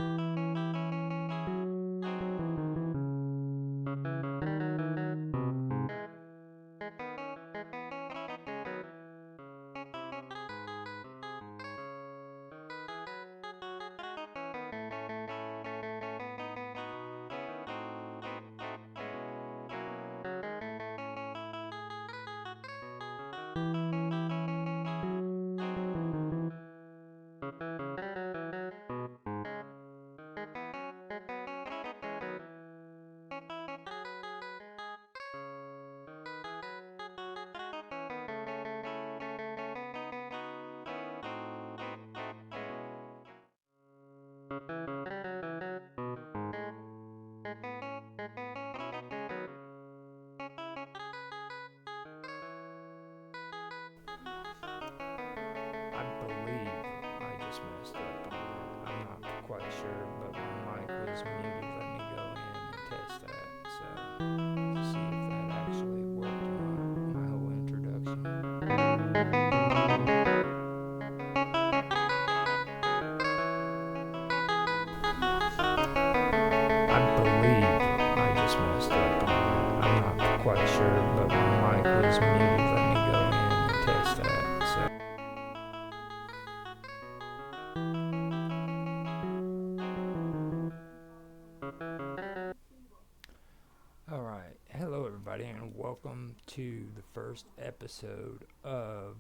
I believe I just messed up on that. I'm not quite sure, but my mic was muted. Let me go in and test that. So, to see if that actually worked on my whole introduction. I believe I just messed up on that. I'm not quite sure, but my mic was muted. Let me go in and test that. So. All right. Hello, everybody, and welcome to the first episode of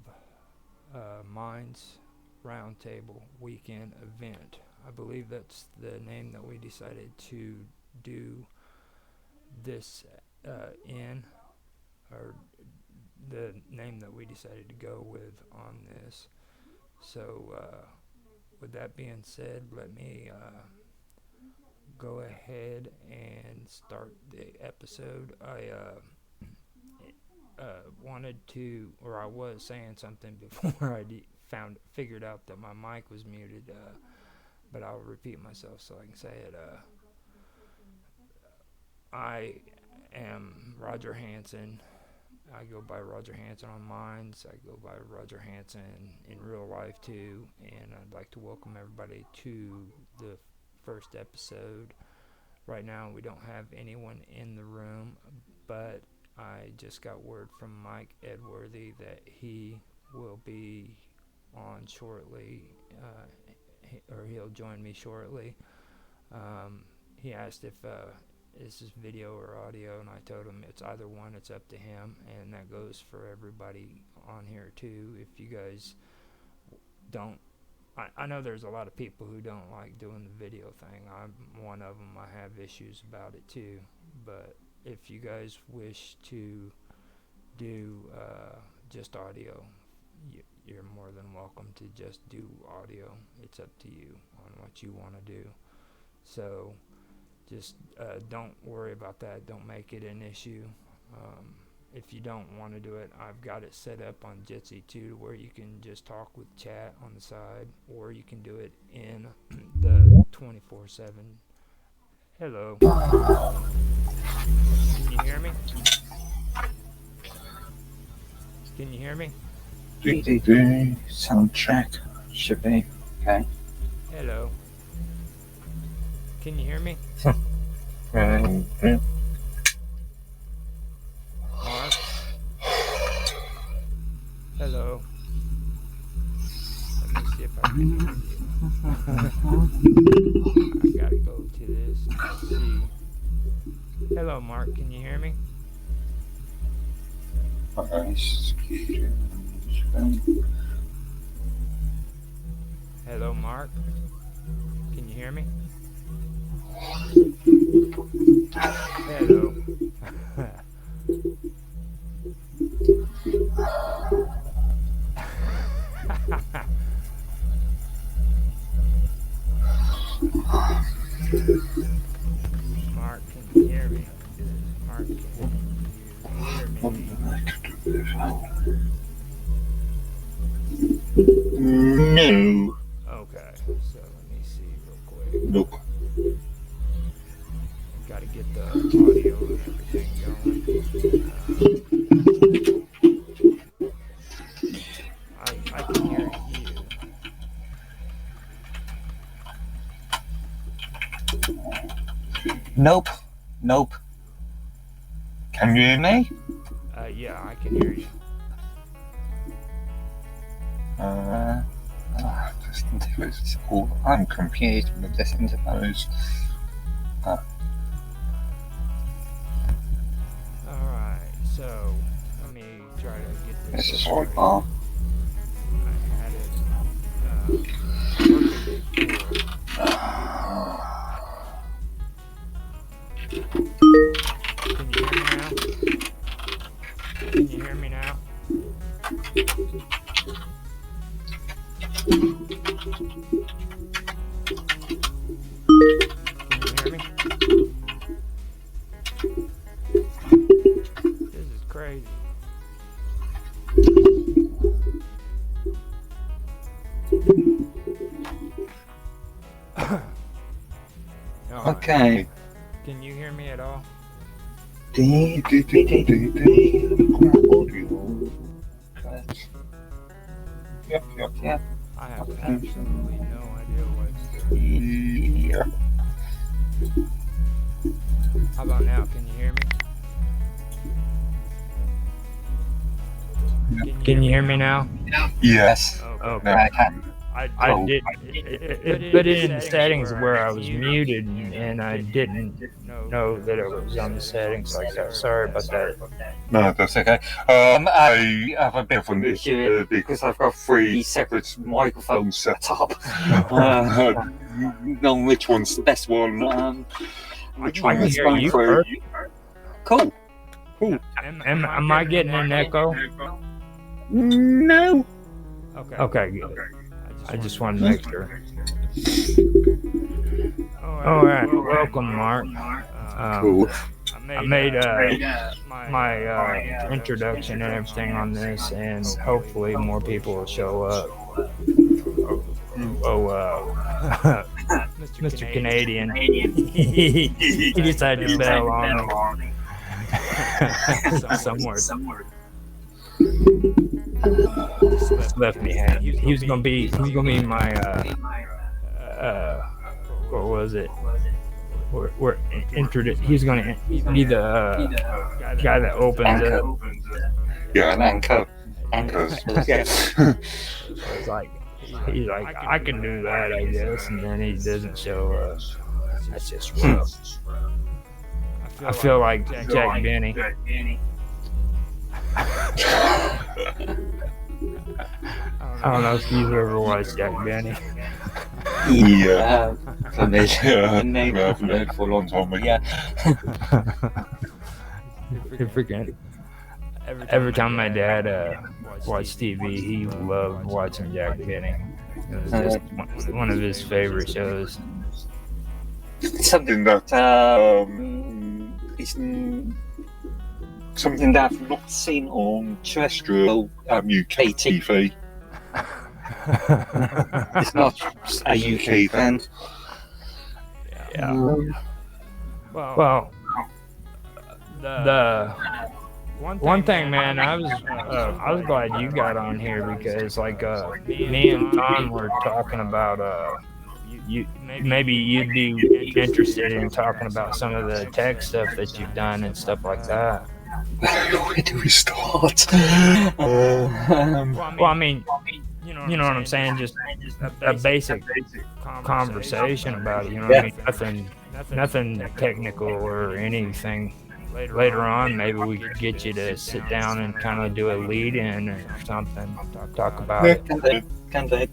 Minds Roundtable Weekend Event. I believe that's the name that we decided to do this in, or the name that we decided to go with on this. So, with that being said, let me go ahead and start the episode. I wanted to, or I was saying something before I figured out that my mic was muted, but I'll repeat myself so I can say it. I am Roger Hanson. I go by Roger Hanson on Minds. I go by Roger Hanson in real life too, and I'd like to welcome everybody to the first episode. Right now we don't have anyone in the room, but I just got word from Mike Edworthy that he will be on shortly, or he'll join me shortly. He asked if this is video or audio, and I told him it's either one, it's up to him, and that goes for everybody on here too. If you guys don't, I know there's a lot of people who don't like doing the video thing. I'm one of them. I have issues about it too, but if you guys wish to do just audio, you're more than welcome to just do audio. It's up to you on what you want to do. So just don't worry about that. Don't make it an issue. If you don't want to do it, I've got it set up on Jitsi too, where you can just talk with chat on the side, or you can do it in the 24/7. Hello. Can you hear me? Can you hear me? Soundtrack should be okay. Hello. Can you hear me? Mark? Hello. Let me see if I can hear you. I gotta go to this and see. Hello, Mark. Can you hear me? Hello, Mark. Can you hear me? Hello. Mark, can you hear me? Mark, can you hear me? No. Okay, so let me see real quick. Nope. Gotta get the audio and everything. Nope. Nope. Can you hear me? Yeah, I can hear you. Just into this. I'm confused with this interface. Alright, so let me try to get this. This is what bar. I had it working before. Can you hear me now? Can you hear me? This is crazy. Okay. Can you hear me at all? Yep. I have absolutely no idea what. Yeah. How about now? Can you hear me? Can you hear me now? Yes. Okay. No, I can. I Oh. did. It put it in the settings where I was muted, and I didn't know that it was on the settings like that. Sorry about that. No, that's okay. I have a bit of an issue because I've got 3 separate microphones set up. Knowing which one's the best one. Which one can is hear going you through. Cool. Am I getting an echo? No. Okay, good. I just wanted to make sure. All right, welcome, Mark. Cool. I made my introduction and everything on this, and hopefully more people will show up. Mr. Canadian, he decided to bail on me somewhere. Left me hanging. He was gonna be my what was it? We're introduced. He's gonna be the guy that opens it. Yeah, an anchor. Anchors. It's like he's like, I can do that, I guess, and then he doesn't show up. That's just rough. I feel like Jack Benny. I don't know if you've ever watched Jack Benny. Yeah. Maybe I haven't heard for a long time, but yeah. Freaking. Every time my dad watched TV, he loved watching Jack Benny. It was just one of his favorite shows. Something that is something that I've not seen on terrestrial UK TV. It's not a UK fan. Yeah. Well, the one thing, man, I was glad you got on here because, like, me and Tom were talking about maybe you'd be interested in talking about some of the tech stuff that you've done and stuff like that. Where do we start? Well, I mean, you know what I'm saying? Just a basic conversation about it. You know what I mean? Nothing technical or anything. Later on, maybe we could get you to sit down and kind of do a lead-in or something. Talk about it. Can do.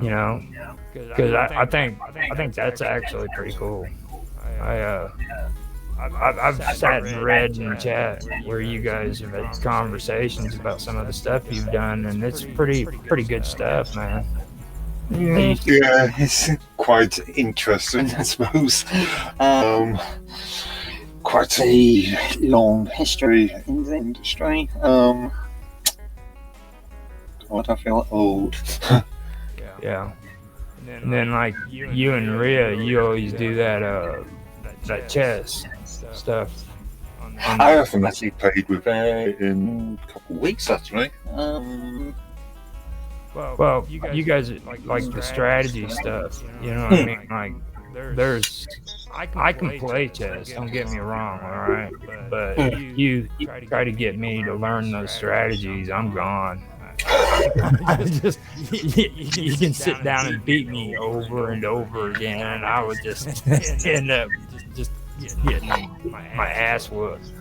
You know, because I think that's actually pretty cool. I've sat and read in the chat where you guys have had conversations about some of the stuff you've done, and it's pretty good stuff, man. Yeah, it's quite interesting, I suppose. Quite a long history in the industry. God, I feel old. Yeah. And then, like, you and Rhea, you always do that chess stuff. I haven't actually played with her in a couple of weeks, actually. Well, you guys like the strategy stuff, you know what I mean? Like, there's I can play chess. Don't get me wrong, all right. But Mm. you try to get me to learn those strategies, I'm gone. I just you can sit down and beat me over and over again, and I would just end up just getting my ass whooped.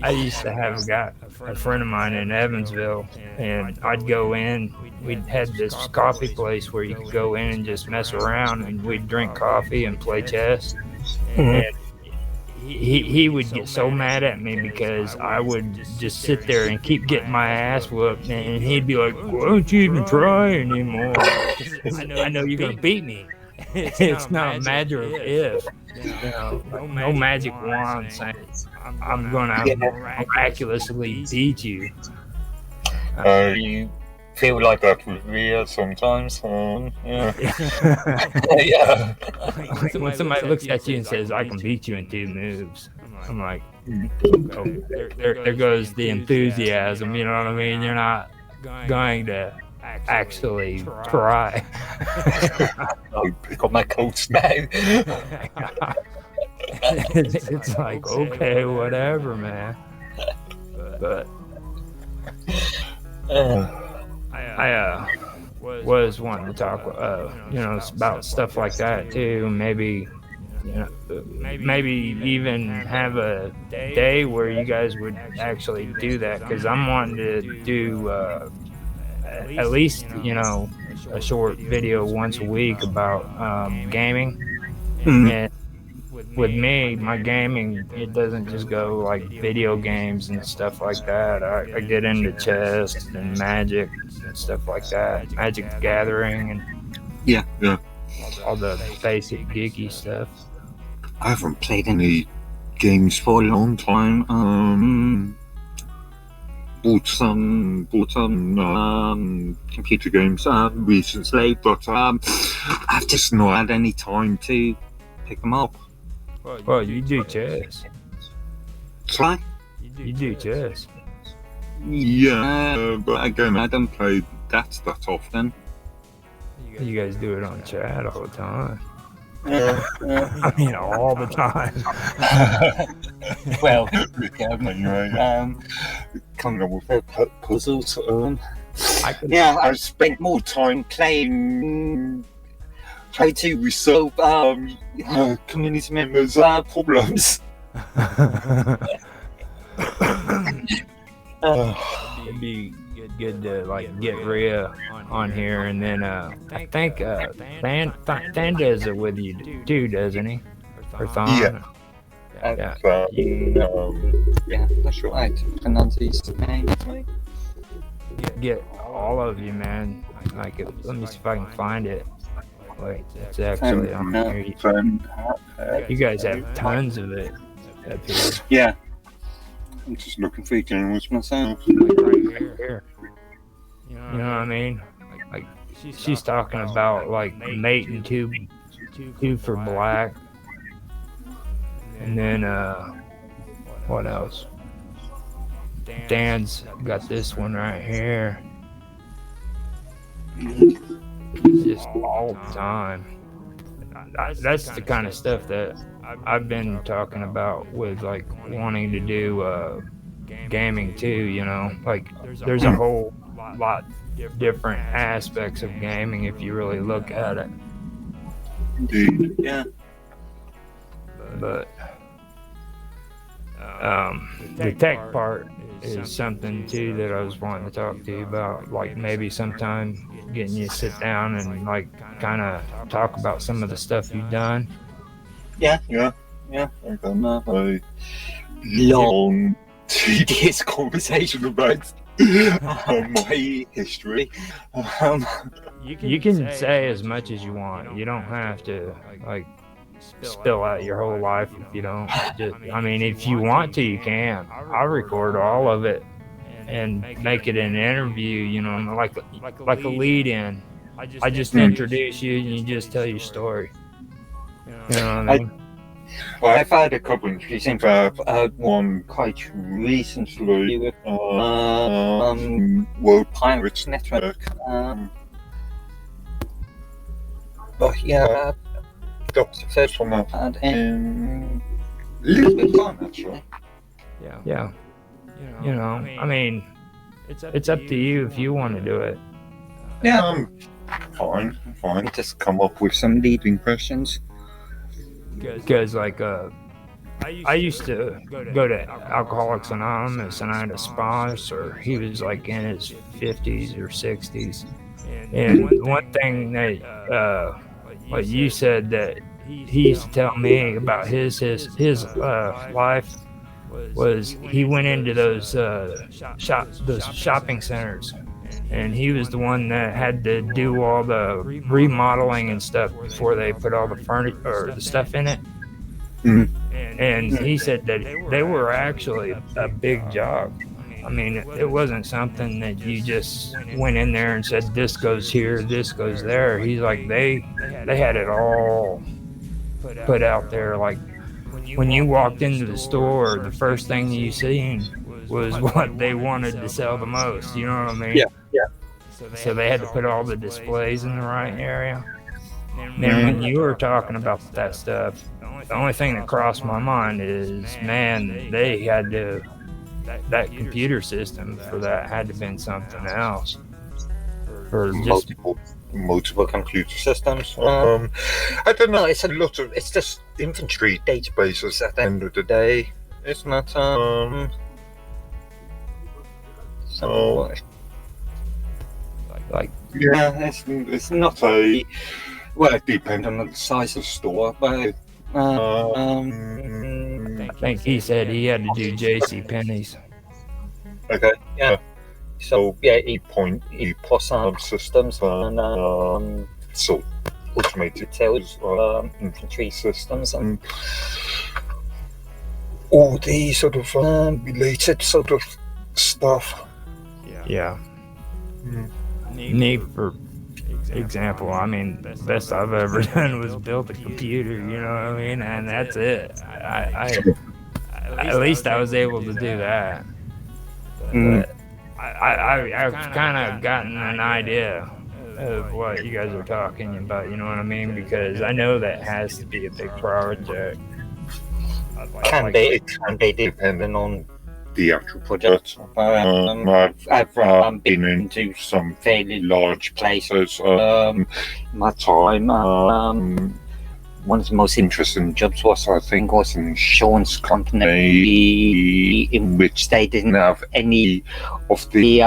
I used to have a friend of mine in Evansville, and I'd go in. We'd had this coffee place where you could go in and just mess around, and we'd drink coffee and play chess. Mhm. And he would get so mad at me because I would just sit there and keep getting my ass whooped, and he'd be like, "Why don't you even try anymore? I know you're gonna beat me. It's not a matter of if, no magic wand saying I'm gonna miraculously beat you." You feel like that with Ria sometimes. Yeah. Yeah. When somebody looks at you and says, "I can beat you in 2 moves," I'm like, oh, there goes the enthusiasm. You know what I mean? You're not going to actually try. I'll pick up my coats now. It's like, okay, whatever, man. But I was wanting to talk, about stuff like that too. Maybe, maybe even have a day where you guys would actually do that, because I'm wanting to do at least, a short video once a week about gaming. Mhm. And with me, my gaming, it doesn't just go like video games and stuff like that. I get into chess and magic and stuff like that, Magic the Gathering, and Yeah. all the basic geeky stuff. I haven't played any games for a long time. Bought some computer games recently, but I've just not had any time to pick them up. Well, you do chess. Try? You do chess. Yeah, but again, I don't play that often. You guys do it on chat all the time. Yeah. I mean, all the time. Well, anyway, coming up with puzzles. Yeah, I've spent more time playing, trying to resolve community members' problems. It'd be good to get Rhea on here, and then I think Than does it with you too, doesn't he? Or Thon? Yeah, that's right. Pronounce his name. Get all of you, man. Let me see if I can find it. Wait, it's actually on here. You guys have tons of it up here. Yeah. I'm just looking for games myself. Right here. You know what I mean? Like she's talking about like mating two for black, and then what else? Dan's got this one right here. Just all the time. That's the kind of stuff that I've been talking about with like wanting to do gaming too. Like there's a whole lot different aspects of gaming if you really look at it. Indeed. Yeah. But the tech part is something too that I was wanting to talk to you about. Like maybe sometime getting you to sit down and like kind of talk about some of the stuff you've done. Yeah. I've done a long, tedious conversation about my history. You can say as much as you want. You don't have to like spill out your whole life if you don't. If you want to, you can. I'll record all of it and make it an interview, like a lead in. I just introduce you and you just tell your story. You know what I mean? Well, I've had a couple of interesting. I've had one quite recently with World Pirates Network. But yeah, got the first one I've had in a little bit of time actually. Yeah. I mean, it's up to you if you want to do it. Yeah, I'm fine. Just come up with some leading questions. Because like I used to go to Alcoholics Anonymous, and I had a sponsor. He was like in his 50s or 60s, and one thing that what you said that he used to tell me about his life was he went into those shopping centers, and he was the one that had to do all the remodeling and stuff before they put all the furniture or the stuff in it. Mm. And he said that they were actually a big job. I mean, it wasn't something that you just went in there and said, this goes here, this goes there. He's like, they had it all put out there. Like, when you walked into the store, the first thing you seen was what they wanted to sell the most. You know what I mean? Yeah. So they had to put all the displays in the right area. And then when you were talking about that stuff, the only thing that crossed my mind is, man, they had to, that computer system for that had to have been something else. Or just multiple computer systems. I don't know. It's just inventory databases at the end of the day, isn't it? So, like, yeah, it's not a. Well, it depends on the size of the store, but I think he said he had to do J.C. Penney's. Okay, yeah. So yeah, 8.8 systems and so automated tails, inventory systems, and all the sort of related sort of stuff. Yeah. Neat for example. I mean, the best I've ever done was build a computer. You know what I mean? And that's it. At least I was able to do that. But I've kind of gotten an idea of what you guys are talking about, you know what I mean? Because I know that has to be a big project. It can be depending on the actual project. I've been into some fairly large places. My time, one of the most interesting jobs was an insurance company in which they didn't have any of the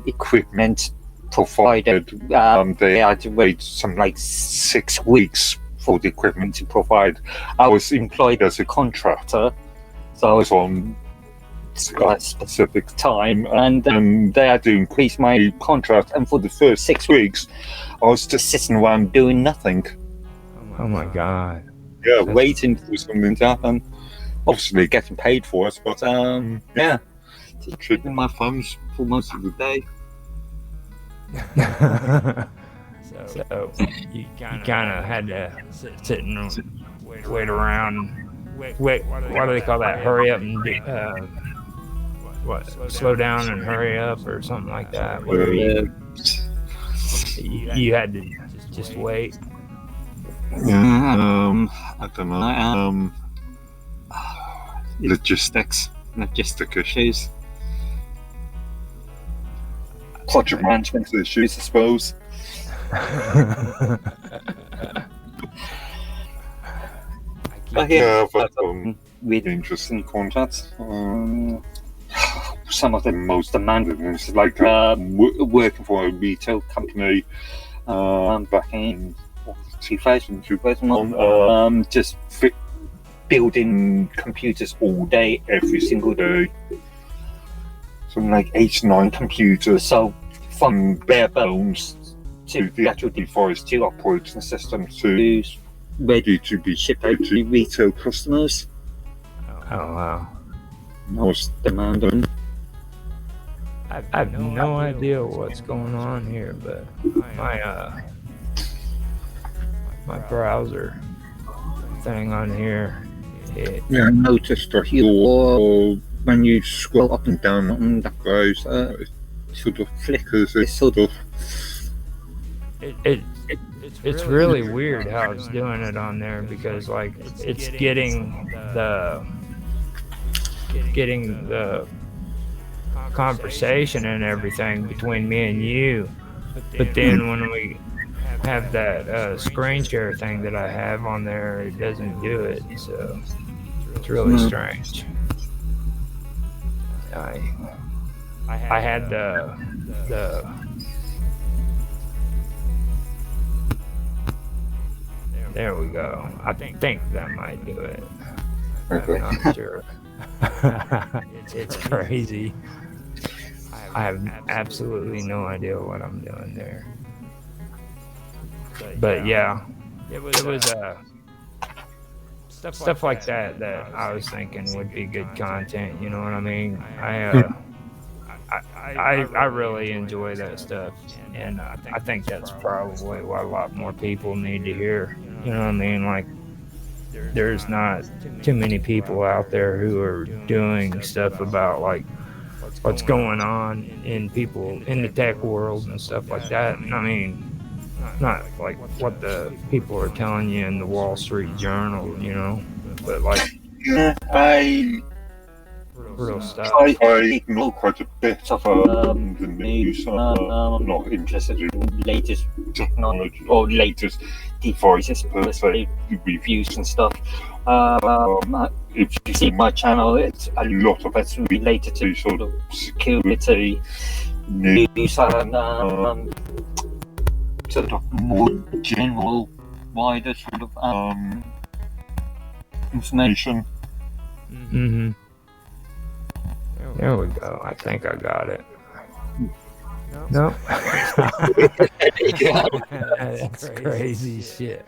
equipment provided. They had to wait some like 6 weeks for the equipment to provide. I was employed as a contractor, so I was on a specific time, and they had to increase my contract, and for the first 6 weeks I was just sitting around doing nothing. Oh my God. Yeah, waiting for something to happen. Obviously getting paid for it, but yeah, just twiddling my thumbs for most of the day. So you kind of had to sit and wait around. Wait, what do they call that? Hurry up and slow down and hurry up, or something like that. Where you had to just wait. Yeah, I don't know. Logistic issues, project management issues, I suppose. Yeah, but really interesting contracts. Some of the most demanding is like working for a retail company back in 2001, just building computers all day, every single day. Something like 8 to 9 computers. So from bare bones to the actual device to operating system to ready to be shipped out to retail customers. Oh wow. Most demanding. I have no idea what's going on here, but my browser thing on here. Yeah, I noticed that when you scroll up and down on that browser, it sort of flickers. It sort of it it's really weird how it's doing it on there because like it's getting the conversation and everything between me and you, but then when we have that screen share thing that I have on there, it doesn't do it. So it's really strange. I had the there we go. I think that might do it. Okay. I'm not sure. It's crazy. I have absolutely no idea what I'm doing there. But yeah, it was stuff like that I was thinking would be good content. You know what I mean? I really enjoy that stuff, and I think that's probably what a lot more people need to hear. You know what I mean? Like, there's not too many people out there who are doing stuff about like what's going on in people in the tech world and stuff like that. I mean, not like what the people are telling you in the Wall Street Journal, you know, but like I real stuff. I know quite a bit of the news. I'm not interested in latest technology or latest devices per se, reviews and stuff. If you see my channel, it's a lot of it's related to sort of security, news, and sort of more general, wider sort of information. Mm-hmm. There we go. I think I got it. No. That's crazy shit.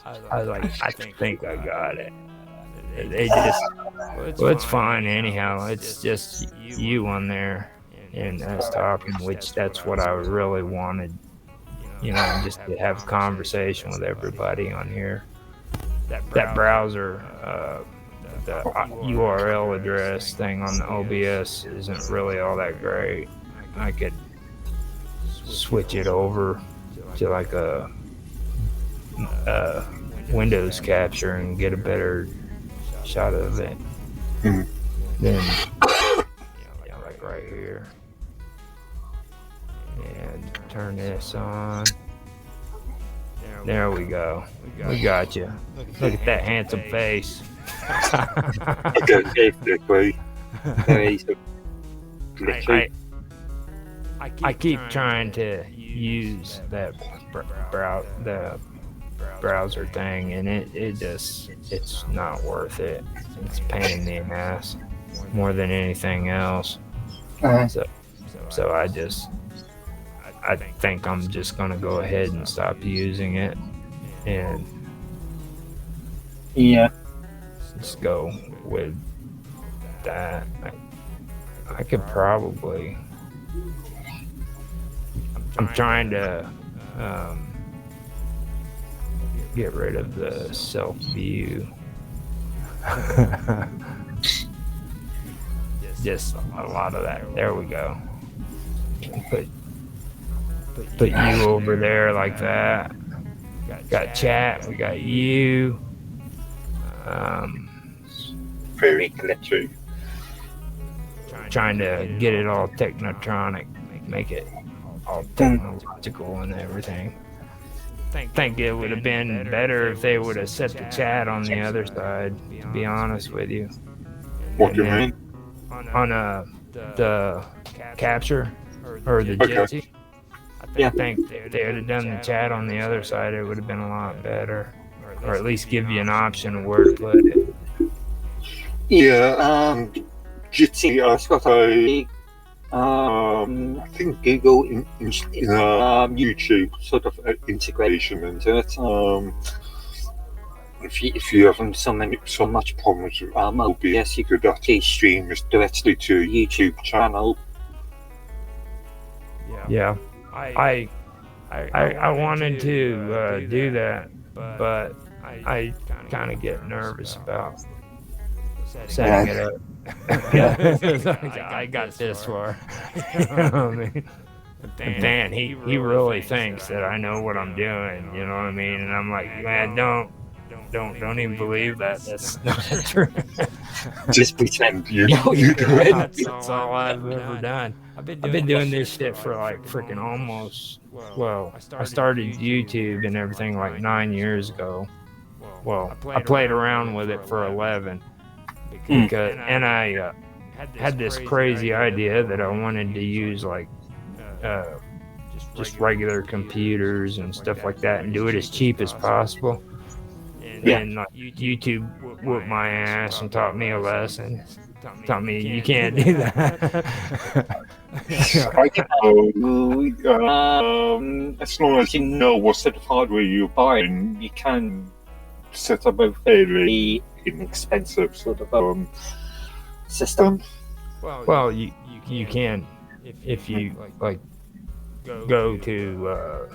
I was like, I think I got it. They just, well, it's fine anyhow. It's just you on there and us talking, which that's what I really wanted. You know, just to have a conversation with everybody on here. That browser, the URL address thing on the OBS isn't really all that great. I could switch it over to like a Windows capture and get a better shot of it. Mm-hmm. Then, like right here. And turn this on. There we go. We got you. Look at that handsome face. I keep trying to use that the browser thing, and it's not worth it. It's a pain in the ass more than anything else. So I think I'm just gonna go ahead and stop using it and just go with that. I could probably. I'm trying to get rid of the self view. Just a lot of that. There we go. Put you over there like that. Got chat. We got you. Very glitchy. Trying to get it all technotronic, make it all technological and everything. Think it would have been better if they would have set the chat on the other side, to be honest with you. What do you mean? On the capture or the Jitsi. I think if they would have done the chat on the other side, it would have been a lot better. Or at least give you an option of where to put it. Yeah, Jitsi, I've got I think Google in YouTube sort of integration into it. If you haven't so much problems with OBS, you could actually stream this directly to a YouTube channel. Yeah, I wanted to do that, but I kind of get nervous about setting it up. I got this far. You know what I mean? But then he really thinks that I know what I'm doing. You know what I mean? And I'm like, man, don't even believe that. That's not true. Just pretend you know you do it. That's all I've ever done. I've been doing this shit for like freaking almost. Well, I started YouTube and everything like 9 years ago. Well, I played around with it for 11 because, and I had this crazy idea that I wanted to use like just regular computers and stuff like that and do it as cheap as possible. And like, YouTube whooped my ass and taught me a lesson. Taught me you can't do that. As long as you know what sort of hardware you're buying, you can set up a fairly inexpensive sort of system. Well, you can if you like go to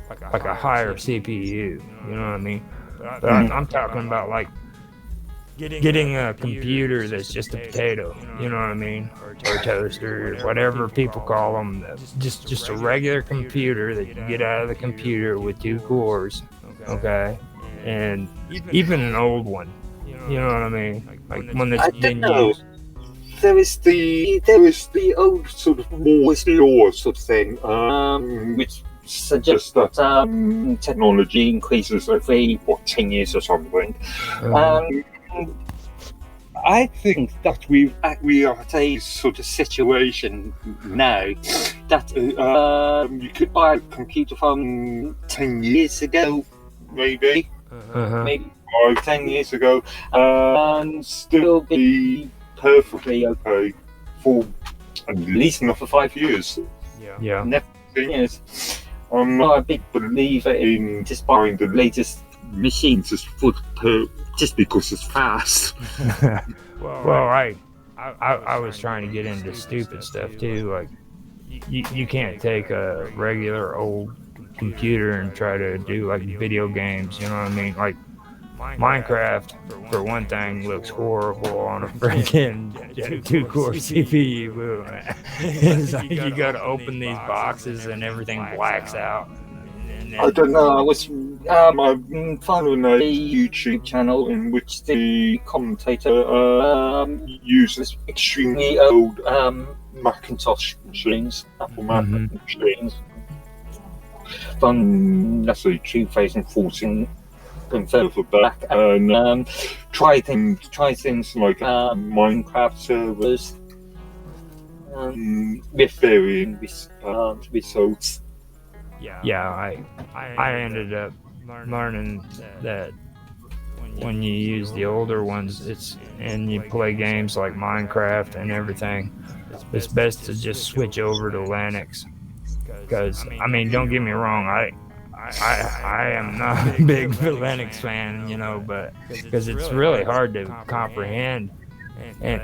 like a higher CPU. You know what I mean? But I'm talking about like getting a computer that's just a potato. You know what I mean? Or a toaster, or whatever people call them. Just a regular computer that you get out of the computer with 2 cores. Okay, and even an old one. You know what I mean? Like one that's been used. There is the old sort of Moore's law sort of thing, which suggests that technology increases every 10 years or something. I think that we are at a sort of situation now that you could buy a computer from 10 years ago, maybe 10 years ago, and still be perfectly okay for at least another 5 years. Yeah. Never 10 years. I'm not a big believer in just buying the latest machines just because it's fast. Well, I was trying to get into stupid stuff too. Like you can't take a regular old computer and try to do like video games. You know what I mean? Like Minecraft, for one thing, looks horrible on a freaking 2-core CPU. It's like you got to open these boxes and everything blacks out. I don't know. I was I'm following a YouTube channel in which the commentator uses extremely old Macintosh machines, Apple Macintosh machines, from let's say 2014 and further back, and try things like Minecraft servers with varying results. Yeah, I ended up learning that when you use the older ones, and you play games like Minecraft and everything, it's best to just switch over to Linux. Because I mean, don't get me wrong, I am not a big Linux fan, you know, but because it's really hard to comprehend.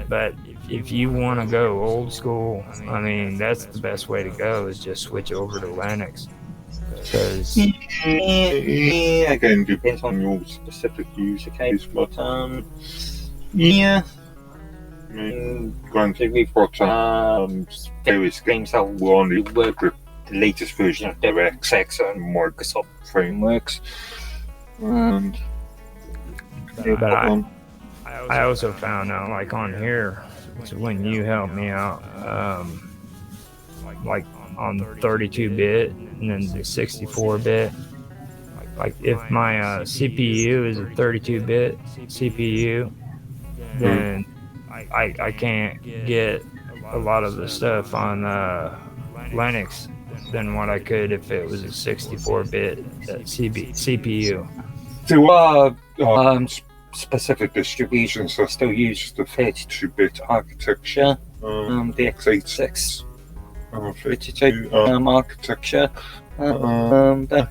But if you want to go old school, I mean, that's the best way to go, is just switch over to Linux. Again, depends on your specific user case, but yeah. I mean, granted, we've got various games that will only work with the latest version of DirectX and Microsoft frameworks. And but I also found out, like on here, so when you helped me out, like on 32-bit and then the 64-bit, like if my CPU is a 32-bit CPU, then I can't get a lot of the stuff on Linux than what I could if it was a 64-bit CPU. There are specific distributions that still use the 32-bit architecture, the x86 32 architecture.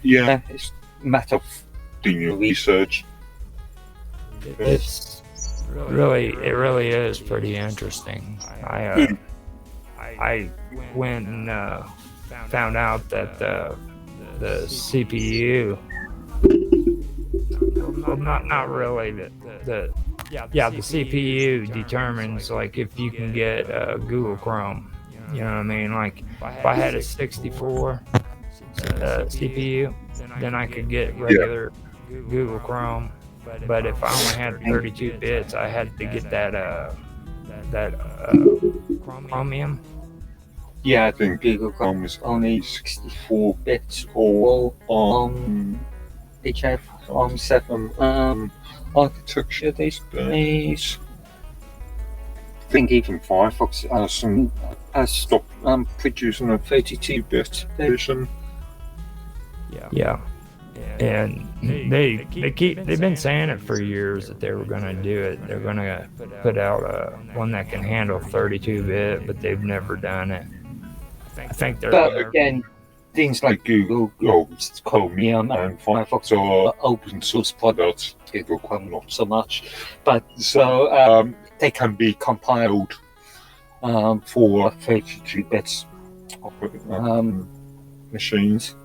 Yeah, it's a matter of doing your research. It really is pretty interesting. I went and found out that the CPU, well, not really, the CPU determines like if you can get Google Chrome. You know what I mean? Like if I had a 64 CPU, then I could get regular Google Chrome. But if I only had 32 bits, I had to get that Chromium. Yeah, I think Google Chrome was only 64 bits or HF 7 architecture these days. I think even Firefox has stopped producing a 32-bit version. Yeah. And they've been saying it for years that they were going to do it. They're going to put out one that can handle 32-bit, but they've never done it. I think they're. But again, things like Google, Chromium, and Firefox are open source products. Google Chrome not so much, but so they can be compiled for 32 bits machines.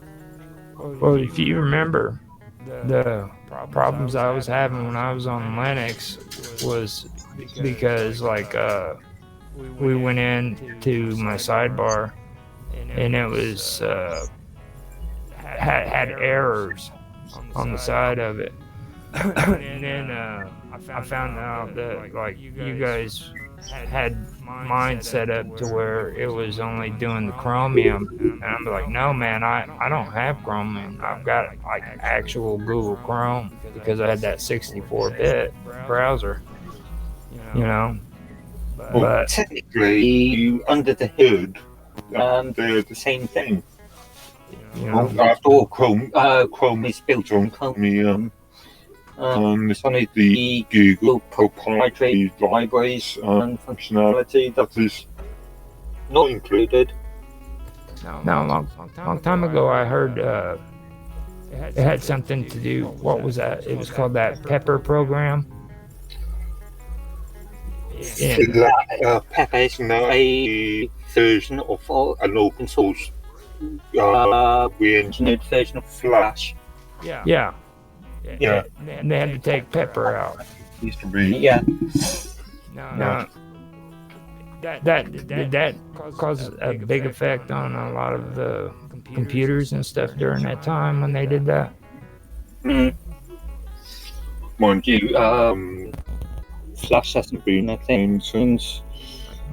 Well, if you remember, the problems I was having when I was on Linux was because we went into my sidebar and it was had errors on the side of it, and then I found out that you guys had mine set up to where it was only doing the Chromium, and I'm like, no man, I don't have Chromium. I've got like actual Google Chrome because I had that 64-bit browser, you know. But technically, under the hood, they're the same thing. You know, After all, Chrome is built on Chromium. It's only the Google proprietary libraries and functionality that is not included. Now, a long time ago, I heard it had something to do. What was that? It was called that Pepper program. Pepper is now a version of an open source re-engineered version of Flash. Yeah. And they had to take Pepper out. Used to be, yeah. No. Did that cause a big effect on a lot of the computers and stuff during that time when they did that? Mind you, Flash hasn't been a thing since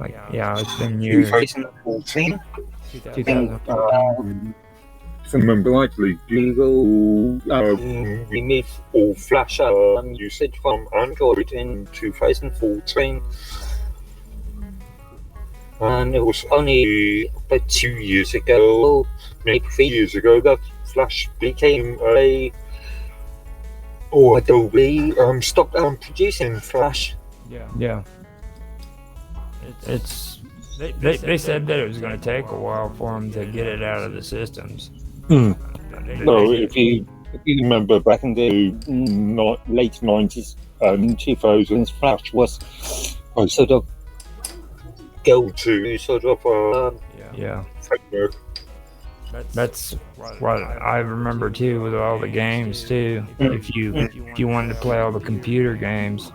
It's been years. 2014. 2014. If I remember rightly, Google removed all Flash usage from Android in 2014. And it was only about 2 years ago, maybe 3 years ago, that Flash became Adobe stopped producing Flash. Yeah. They said that it was going to take a while for them to get it out of the systems. No, if you remember back in the late 90s, 2000s, Flash was sort of go-to sort of framework. That's what I remember too with all the games too. If you wanted to play all the computer games,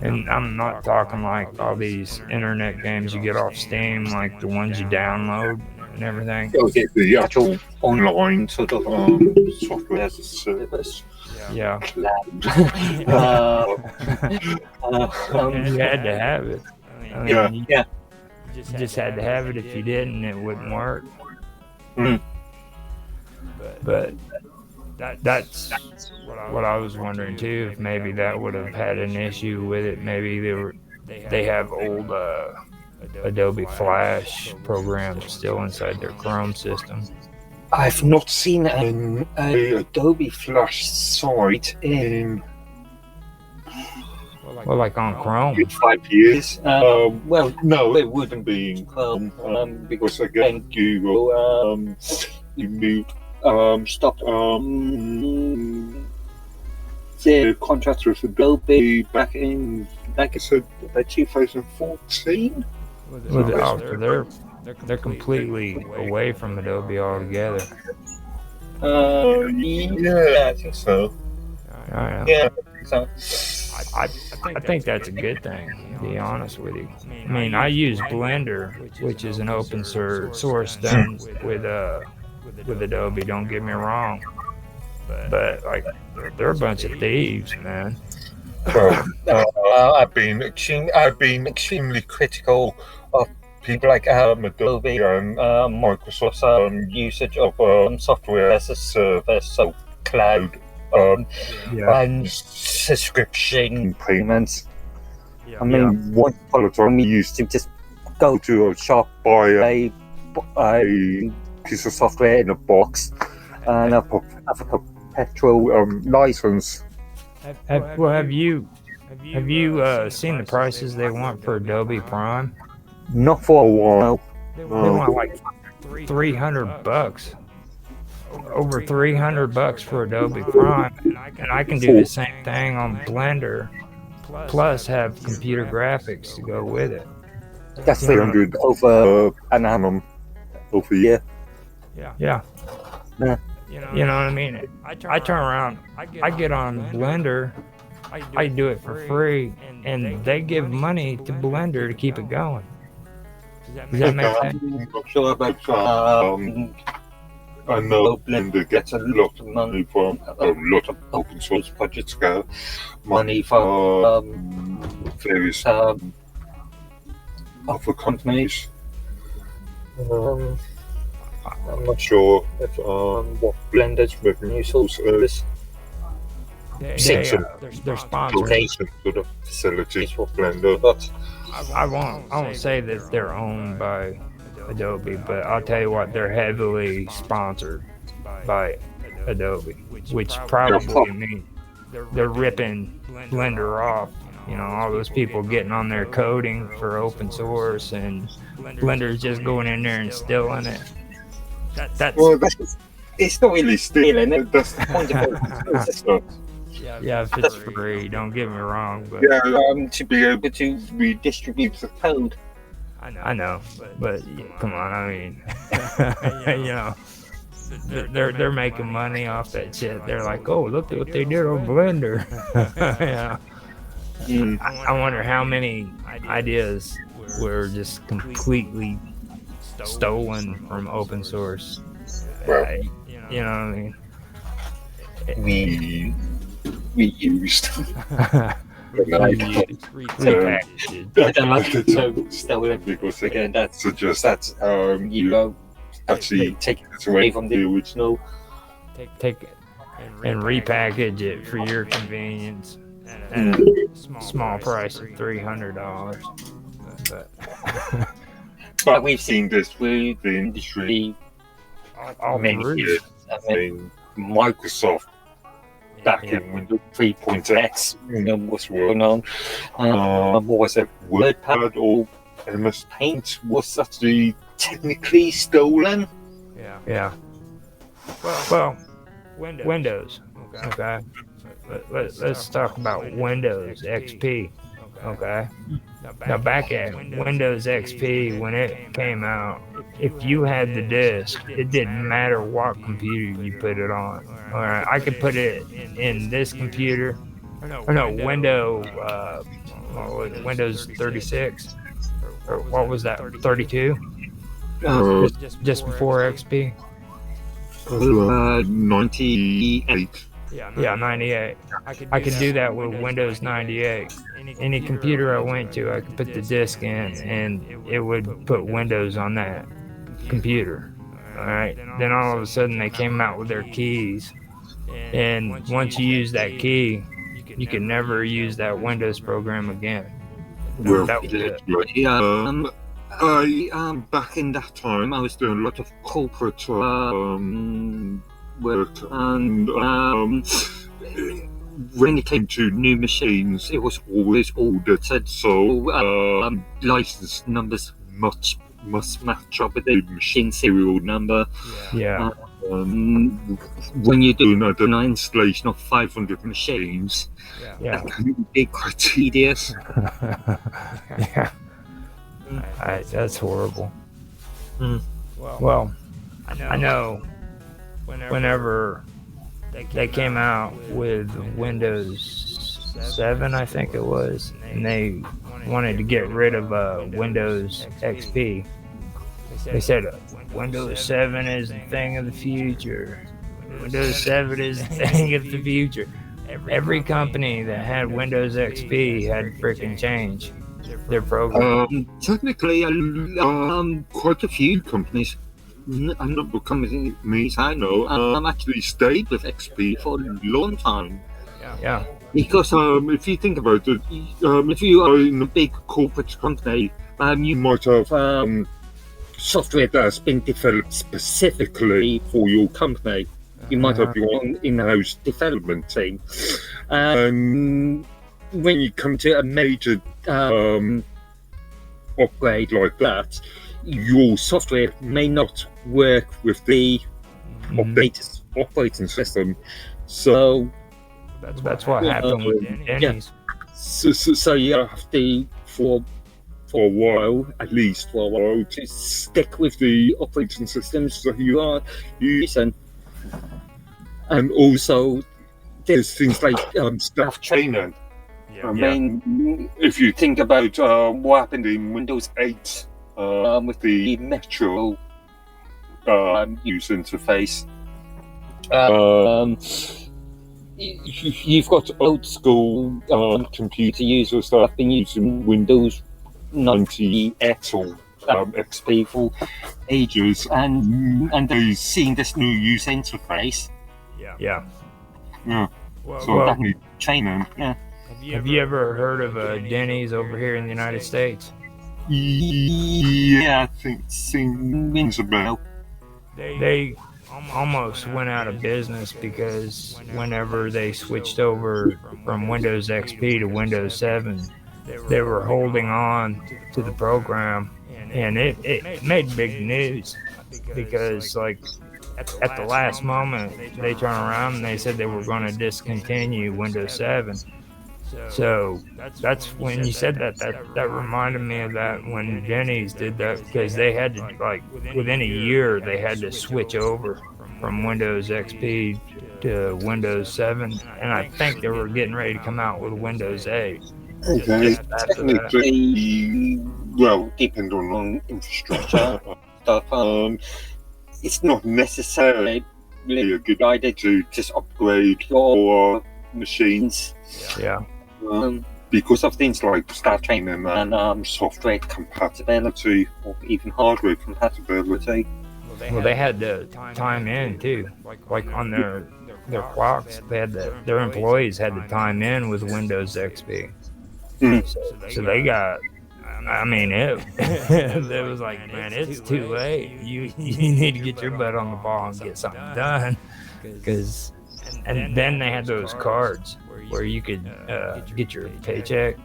and I'm not talking like all these internet games you get off Steam, like the ones you download and everything. The actual online sort of software as a service. Yeah. You had to have it. You just had to have it. If you didn't, it wouldn't work. But that's what I was wondering too. If maybe that would have had an issue with it. Maybe they have old Adobe Flash programs still inside their Chrome system. I've not seen an Adobe Flash site in like on Chrome. 5 years. Well, no, it wouldn't be in Chrome because again, Google stopped their contract with Adobe back in, like I said, about 2014. They're completely away from Adobe altogether. Yeah, I think so. Yeah. Yeah, I think so. I think that's a good thing, to be honest with you. I mean, I use Blender, which is an open source done with Adobe. Don't get me wrong, but like they're a bunch of thieves, man. Well, I've been extremely critical of people like Adobe and Microsoft's usage of software as a service, so cloud and subscription payments. I mean, once upon a time, we used to just go to a shop, buy a piece of software in a box, and have a perpetual license. Have you seen the prices they want for Adobe Prime? Not for a while. They want like $300, over $300 for Adobe Prime, and I can do the same thing on Blender, plus have computer graphics to go with it. That's 300 over an annum over a year. Yeah. You know what I mean? I turn around, I get on Blender, I do it for free, and they give money to Blender to keep it going. Does that make sense? I'm not sure about I know Blender gets a lot of money from a lot of open source projects, money from various other companies. I'm not sure if what Blender's revenue source is. They're sponsored. Donation to the facilities for Blender, but I won't say that they're owned by Adobe, but I'll tell you what, they're heavily sponsored by Adobe, which probably means they're ripping Blender off. You know, all those people getting on there coding for open source, and Blender's just going in there and stealing it. It's not really stealing. That's the point of it. Yeah, if it's free, don't get me wrong, but to be able to redistribute the code. I know, but come on, I mean, you know, they're making money off that shit. They're like, oh, look at what they did on Blender. I wonder how many ideas were just completely stolen from open source. Well, you know what I mean? We used. Repackaged. Because again, that suggests that you actually take it away from the original. Take it and repackage it for your convenience at a small price of $300. But we've seen this with the industry many years. I mean, Microsoft back in Windows 3.x, was well known. What was it? WordPad or MS Paint was actually technically stolen. Yeah. Well, Windows. Okay. Let's talk about Windows XP. Okay. Now back at Windows XP, when it came out, if you had the disk, it didn't matter what computer you put it on. All right, I could put it in this computer, or no, Windows 36, or what was that, 32? Just before XP. 98. Yeah, 98. I could do that with Windows 98. Any computer I went to, I could put the disk in, and it would put Windows on that computer. All right. Then all of a sudden, they came out with their keys, and once you use that key, you can never use that Windows program again. Well, That was it. Back in that time, I was doing a lot of corporate work, and when it came to new machines, it was always ordered, said so. License numbers must match up with the machine serial number. Yeah. When you're doing an installation of 500 machines, that can be quite tedious. Yeah. That's horrible. Well, I know whenever they came out with Windows 7, I think it was, and they wanted to get rid of Windows XP. They said Windows 7 is the thing of the future. Windows 7 is the thing of the future. Every company that had Windows XP had to freaking change their program. Technically, quite a few companies, a number of companies I know, actually stayed with XP for a long time. Yeah. Because if you think about it, if you are in a big corporate company, you might have software that's been developed specifically for your company. You might have your own in-house development team. And when you come to a major upgrade like that, your software may not work with the updated operating system. So that's what happened with Denny's. So you have to, for a while, at least for a while, to stick with the operating systems that you are using. And also, there's things like staff training. I mean, if you think about what happened in Windows 8 with the Metro user interface, you've got old school computer users that have been using Windows 98 or XP for ages, and they've seen this new user interface. Yeah. So definitely training. Yeah. Have you ever heard of Denny's over here in the United States? Yeah, I think rings a bell. They almost went out of business because whenever they switched over from Windows XP to Windows 7, they were holding on to the program, and it made big news because, like, at the last moment, they turned around and they said they were going to discontinue Windows 7. So that's when you said that reminded me of that when Denny's did that, because they had to, like, within a year, they had to switch over from Windows XP to Windows 7, and I think they were getting ready to come out with Windows 8. Okay, technically, well, depending on infrastructure stuff, it's not necessarily a good idea to just upgrade your machines. Yeah. Because of things like staff training and software compatibility or even hardware compatibility. Well, they had to time in too, like on their clocks. They had their employees had to time in with Windows XP. So they got. I mean, it was like, man, it's too late. You need to get your butt on the ball and get something done, and then they had those cards where you could get your paycheck.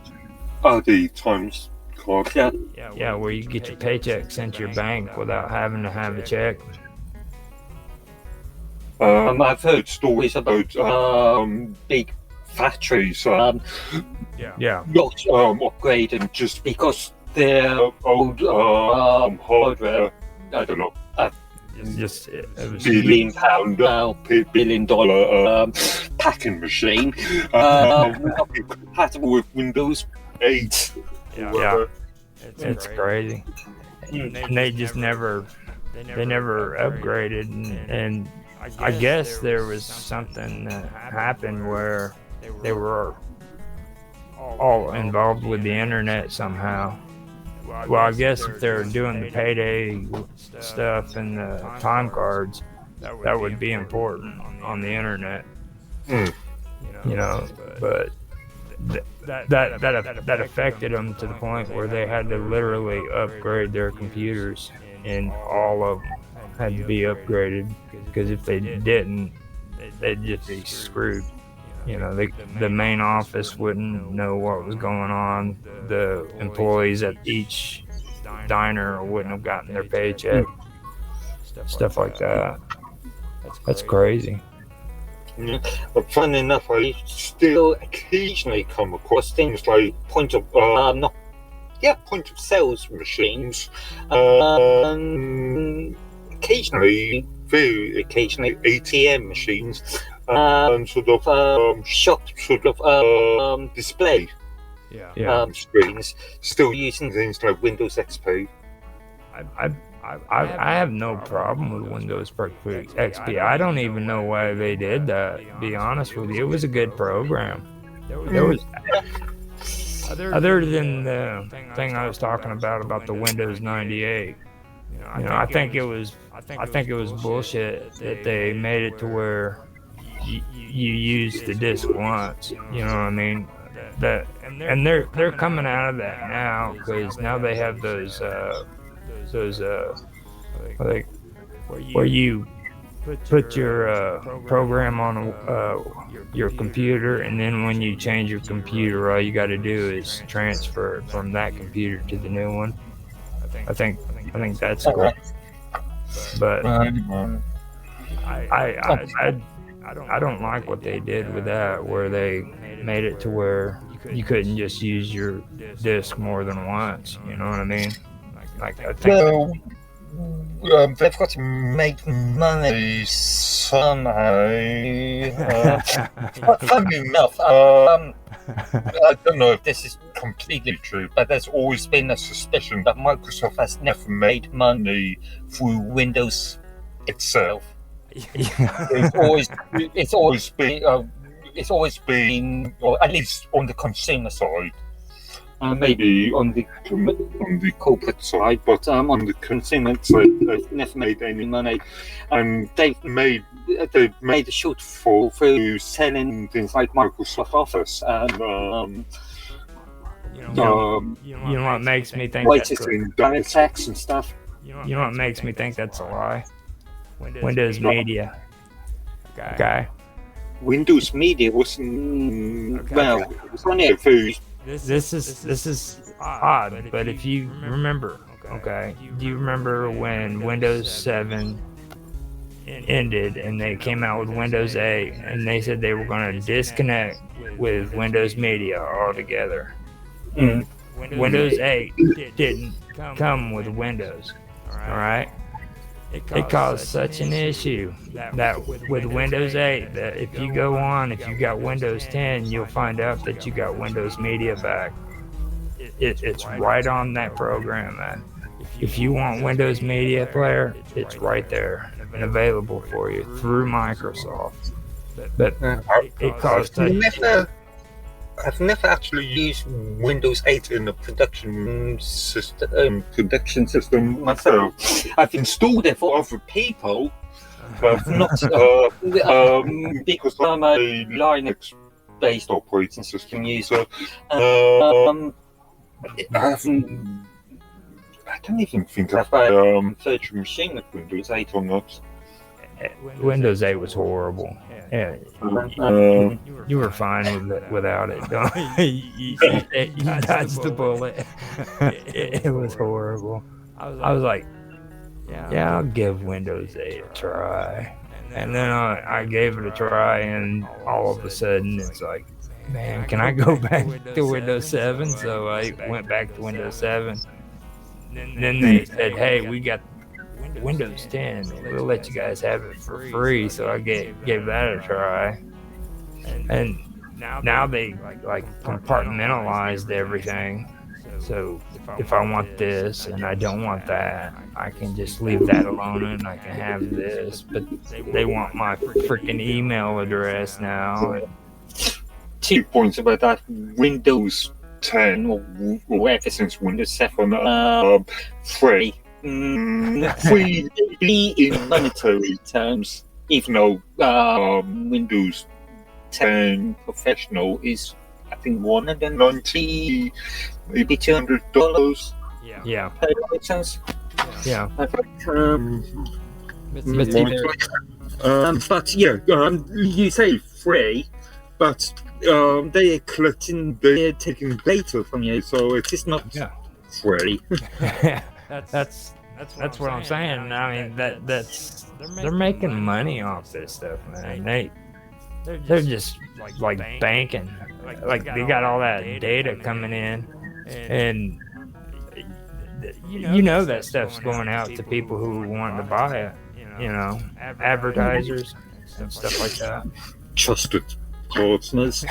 Oh, the Times card, yeah. Yeah, where you get your paycheck sent to your bank without having to have a check. I've heard stories about big factories not upgrading just because their old hardware, I don't know, it was billion dollar packing machine not be compatible with Windows 8. Yeah, it's crazy. And they just never upgraded, and I guess there was something that happened where they were all involved with the internet somehow. Well, I guess if they're doing the payday stuff and the time cards, that would be important on the internet. You know, but that affected them to the point where they had to literally upgrade their computers, and all of them had to be upgraded, because if they didn't, they'd just be screwed. You know, the main office wouldn't know what was going on. The employees at each diner wouldn't have gotten their paycheck. Stuff like that. That's crazy. Yeah. But funny enough, I still occasionally come across things like point of sales machines. Occasionally, very occasionally, ATM machines. sort of shop sort of display Yeah. screens, still using things like Windows XP. I have no problem with Windows XP. I don't even know why they did that. To be honest with you, it was a good program. There was, other than the thing I was talking about the Windows 98. I think it was bullshit that they made it to where you use the disk once. You know what I mean? And they're coming out of that now, because now they have those like where you put your program on your computer, and then when you change your computer, all you got to do is transfer it from that computer to the new one. I think that's cool. But I don't like what they did with that, where they made it to where you couldn't just use your disk more than once. You know what I mean? Like, I think. Well, they've got to make money somehow. Funny enough, I don't know if this is completely true, but there's always been a suspicion that Microsoft has never made money through Windows itself. It's always been, or at least on the consumer side. Maybe on the corporate side, but on the consumer side, they've never made any money, and they've made a shortfall through selling things like Microsoft Office and you know what makes me think wages in DirectX and stuff. You know what makes me think that's a lie? Windows Media. Okay. Windows Media was it was only a few. This is odd, but if you remember, do you remember when Windows 7 ended and they came out with Windows 8, and they said they were going to disconnect with Windows Media altogether? Windows 8 didn't come with Windows, all right? It caused such an issue that with Windows 8, that if you got Windows 10, you'll find out that you got Windows Media back. It's right on that program, man. If you want Windows Media Player, it's right there and available for you through Microsoft. But it caused such. I've never actually used Windows 8 in a production system myself. I've installed it for other people, but not because I'm a Linux-based operating system user. I don't even think I've had a virtual machine with Windows 8 or not. Windows 8 was horrible. Yeah, you were fine without it. You dodged the bullet. It was horrible. I was like, yeah, I'll give Windows 8 a try. And then I gave it a try, and all of a sudden it's like, man, can I go back to Windows 7? So I went back to Windows 7. Then they said, hey, we got Windows 10, we'll let you guys have it for free. So I gave that a try, and now they like compartmentalized everything. So if I want this and I don't want that, I can just leave that alone and I can have this. But they want my freaking email address now. 2 points about that. Windows 10 or ever since Windows 7 free. Free in monetary terms, even though Windows 10 Professional is, I think, $190, maybe $200. Yeah. Per license. Yeah. But you say free, but they're taking data from you, so it is not free. That's what I'm saying. I mean, they're making money off this stuff, man. They're just like banking. Like they got all that data coming in, and you know that stuff's going out to people who want to buy it. You know, advertisers and stuff like that. trusted partners.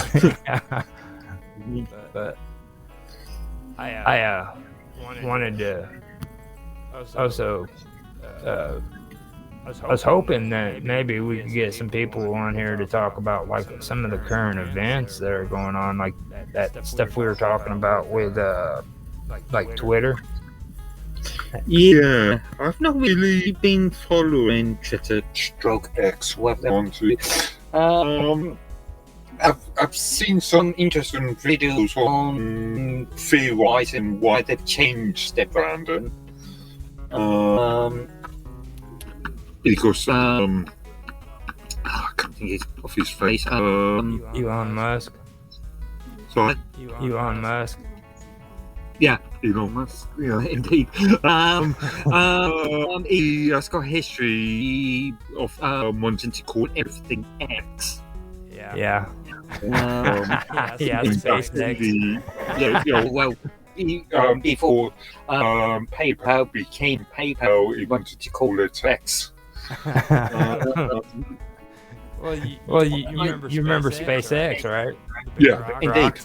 But I wanted to also. I was hoping that maybe we could get some people on here to talk about like some of the current events that are going on, like that stuff we were talking about with like Twitter. Yeah, I've not really been following Twitter stroke X, whatever I want to. I've seen some interesting videos on theorizing why they've changed their branding. Because I can't think of his face. Elon Musk. Sorry. Elon Musk. Yeah, Elon Musk. Yeah, indeed. He has got a history of wanting to call everything X. Yeah. Yeah, SpaceX. Well, before PayPal became PayPal, he wanted to call it X. Well, you remember SpaceX, right? Yeah, indeed.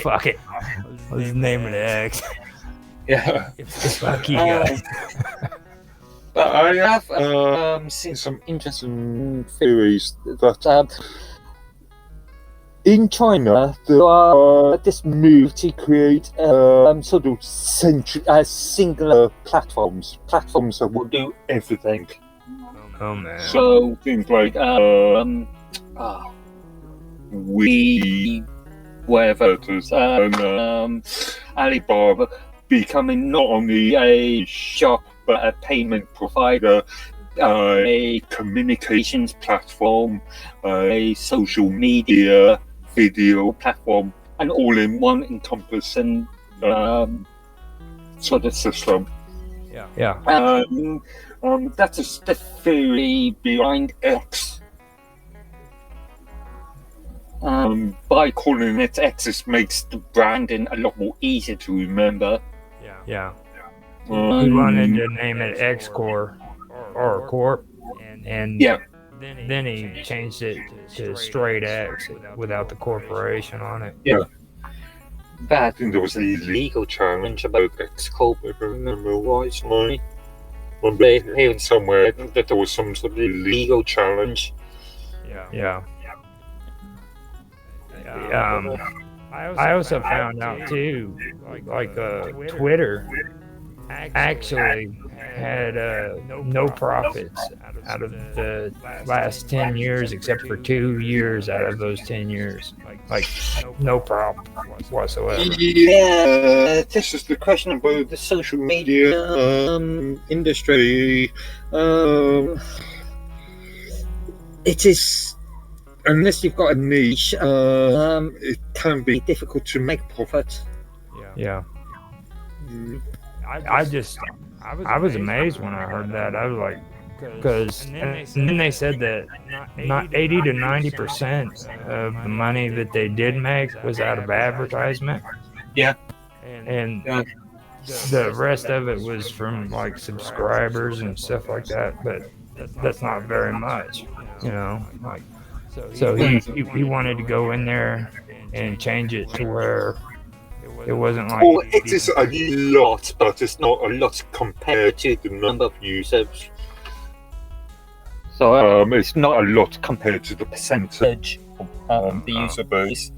Fuck it. Let's name it X. Yeah. Fuck you guys. But I have seen some interesting theories that in China there are this move to create sort of singular platforms that will do everything. Oh man. So things like whatever it is, Alibaba becoming not only a shop but a payment provider, a communications platform, a social media video platform, an all-in-one encompassing sort of system. Yeah. That is the theory behind X. By calling it X, it makes the branding a lot more easier to remember. Yeah. He wanted to name it X Corp or Corp, and then he changed it to straight X without the corporation on it. Yeah. I think there was a legal challenge about X Corp, if I remember rightly. I'm hearing somewhere that there was some sort of legal challenge. Yeah. I also found out too, like Twitter actually had no profits out of the last 10 years except for 2 years out of those 10 years. Like no profit whatsoever. Yeah, this is the question about the social media industry. It is, unless you've got a niche, it can be difficult to make profit. Yeah. I was amazed when I heard that. I was like, because then they said that not 80 to 90% of the money that they did make was out of advertisement. Yeah. And the rest of it was from like subscribers and stuff like that. But that's not very much, you know. Like, so he wanted to go in there and change it to where it wasn't like. Well, it is a lot, but it's not a lot compared to the number of users. So it's not a lot compared to the percentage of the user base.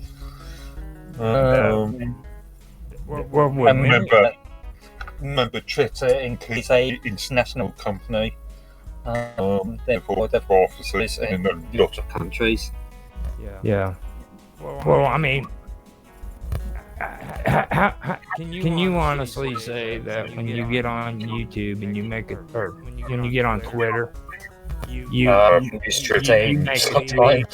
Remember, Twitter is an international company. Therefore, they've got offices in a lot of countries. Yeah. Well, I mean, can you honestly say that when you get on YouTube and you make it, or when you get on Twitter, you make a tweet?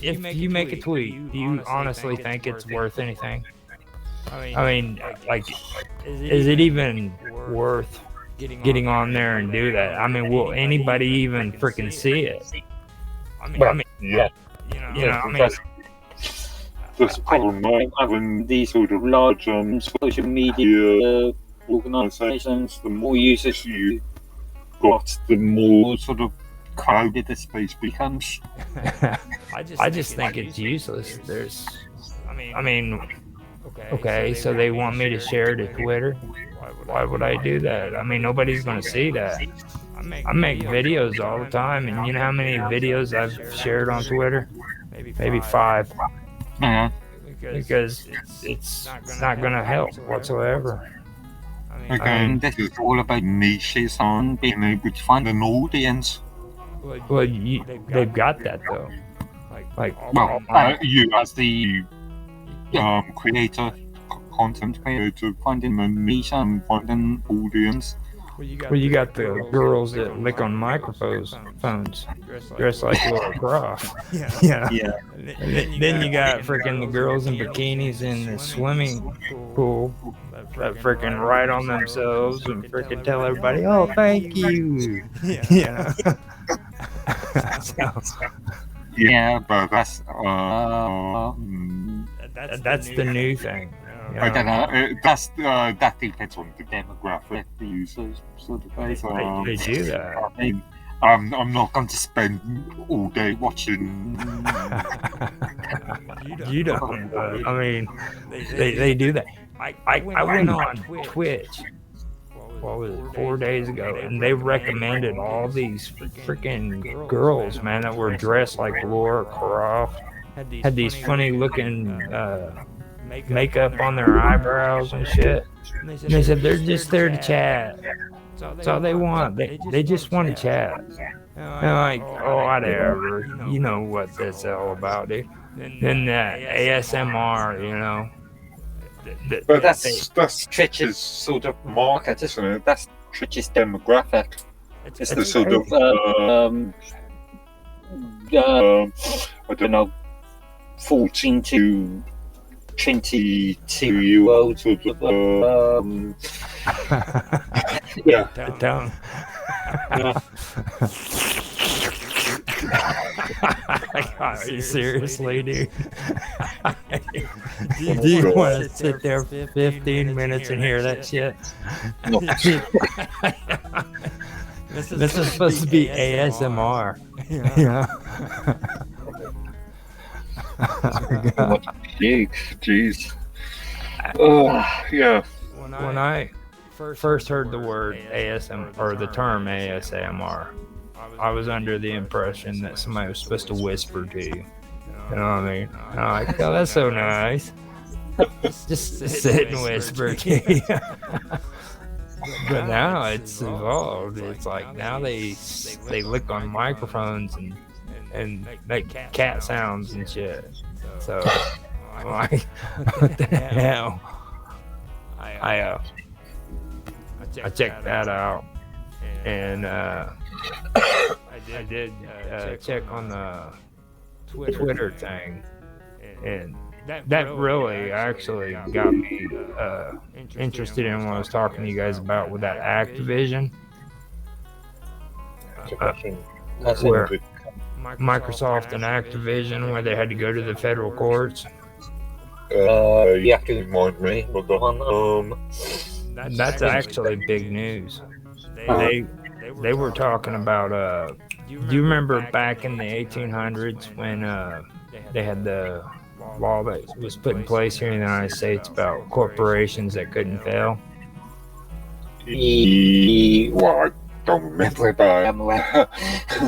If you make a tweet, do you honestly think it's worth anything? I mean, like, is it even worth getting on there and do that? I mean, will anybody even freaking see it? I mean, yeah. You know, I mean, that's the problem, right? Having these sort of large social media organisations, the more users you got, the more sort of crowded the space becomes. I just think it's useless. I mean, okay, so they want me to share to Twitter. Why would I do that? I mean, nobody's gonna see that. I make videos all the time, and you know how many videos I've shared on Twitter? Maybe 5. Yeah. Because it's not gonna help whatsoever. Again, this is all about niches and being able to find an audience. Well, they've got that though. Like, Well, you as the creator, content creator, finding a niche and finding an audience. well, you got the girls that lick on microphones, dressed like Laura Croft. Yeah. And then you got freaking the girls in bikinis in the swimming pool that freaking write on themselves and freaking tell everybody, "Oh, thank you." Yeah. Yeah, but that's the new thing. I don't know. That depends on the demographic, the users, sort of way. So, They do that. I mean, I'm not going to spend all day watching. You don't. But, I mean, they do that. I went on Twitch. What was it? 4 days ago, and they recommended all these freaking girls, man, that were dressed like Laura Croft. Had these funny looking makeup on their eyebrows and shit. And they said they're just there to chat. That's all they want. They just want to chat. And I'm like, oh, whatever. You know what that's all about, dude. Then that ASMR, you know. But that's Twitch's sort of market, isn't it? That's Twitch's demographic. It's the sort of I don't know, 14 to 22-year-old sort of yeah. Down. Seriously, dude? Do you want to sit there for 15 minutes and hear that shit? No. This is supposed to be ASMR. Yeah. What jeez. Yeah. When I first heard the word ASMR or the term ASMR, I was under the impression that somebody was supposed to whisper to you. You know what I mean? And I'm like, oh, that's so nice. Just sit and whisper to you. But now it's evolved. It's like now they lick on microphones and make cat sounds and shit. So I'm like, what the hell? I checked that out, and I did check on the Twitter thing, and that really actually got me interested in what I was talking to you guys about with that Activision. Where Microsoft and Activision, where they had to go to the federal courts. You have to remind me of the one. That's actually big news. They were talking about. Do you remember back in the 1800s when they had the law that was put in place here in the United States about corporations that couldn't fail? Well, I don't remember about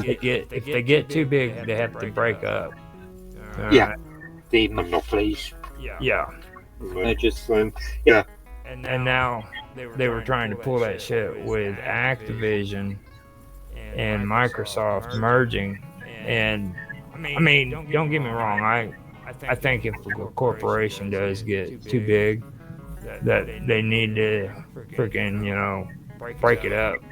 If they get too big, they have to break up. Yeah, the monopolies. Yeah. They're just yeah. And now they were trying to pull that shit with Activision and Microsoft merging. And I mean, don't get me wrong. I think if a corporation does get too big, that they need to freaking, you know, break it up.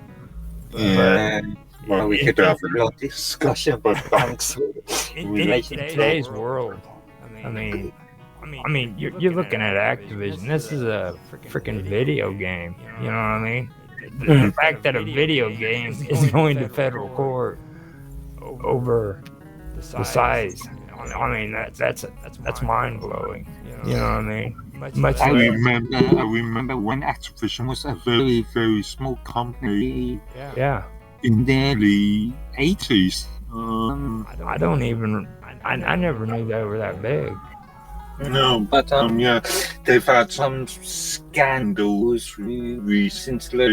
Well, we could have a real discussion about banks. In today's world, I mean, you're looking at Activision. This is a freaking video game. You know what I mean? The fact that a video game is going to federal court over the size. I mean, that's mind blowing. You know what I mean? I remember when Activision was a very, very small company. Yeah. in the early 80s. I don't even. I never knew they were that big. No, but yeah, they've had some scandals recently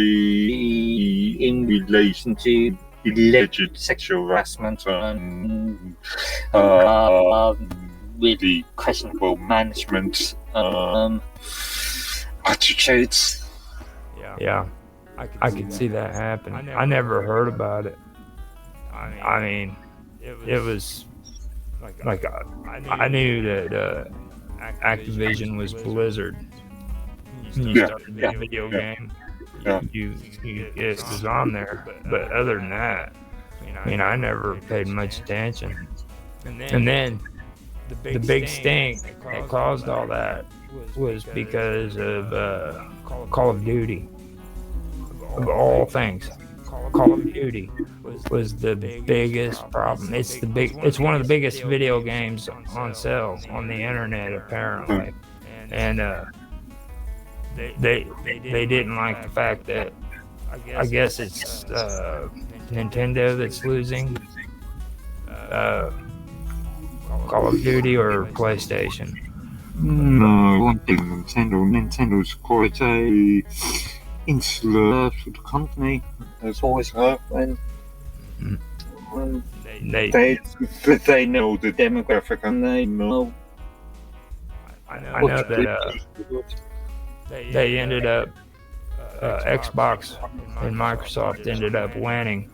in relation to alleged sexual harassment and really questionable management attitudes. Yeah, I could see that happening. I never heard about it. I mean, it was like I knew that Activision was Blizzard. When you started the video game, it was on there. But other than that, I never paid much attention. And then the big stink that caused all that was because of Call of Duty. Of all things, Call of Duty was the biggest problem. It's one of the biggest video games on sale on the internet apparently, and they didn't like the fact that I guess it's Nintendo that's losing Call of Duty or PlayStation. No, I don't think Nintendo. Nintendo's quite a insular sort of company. As always have been. They know the demographic and they know. I know that they ended up Xbox and Microsoft ended up winning,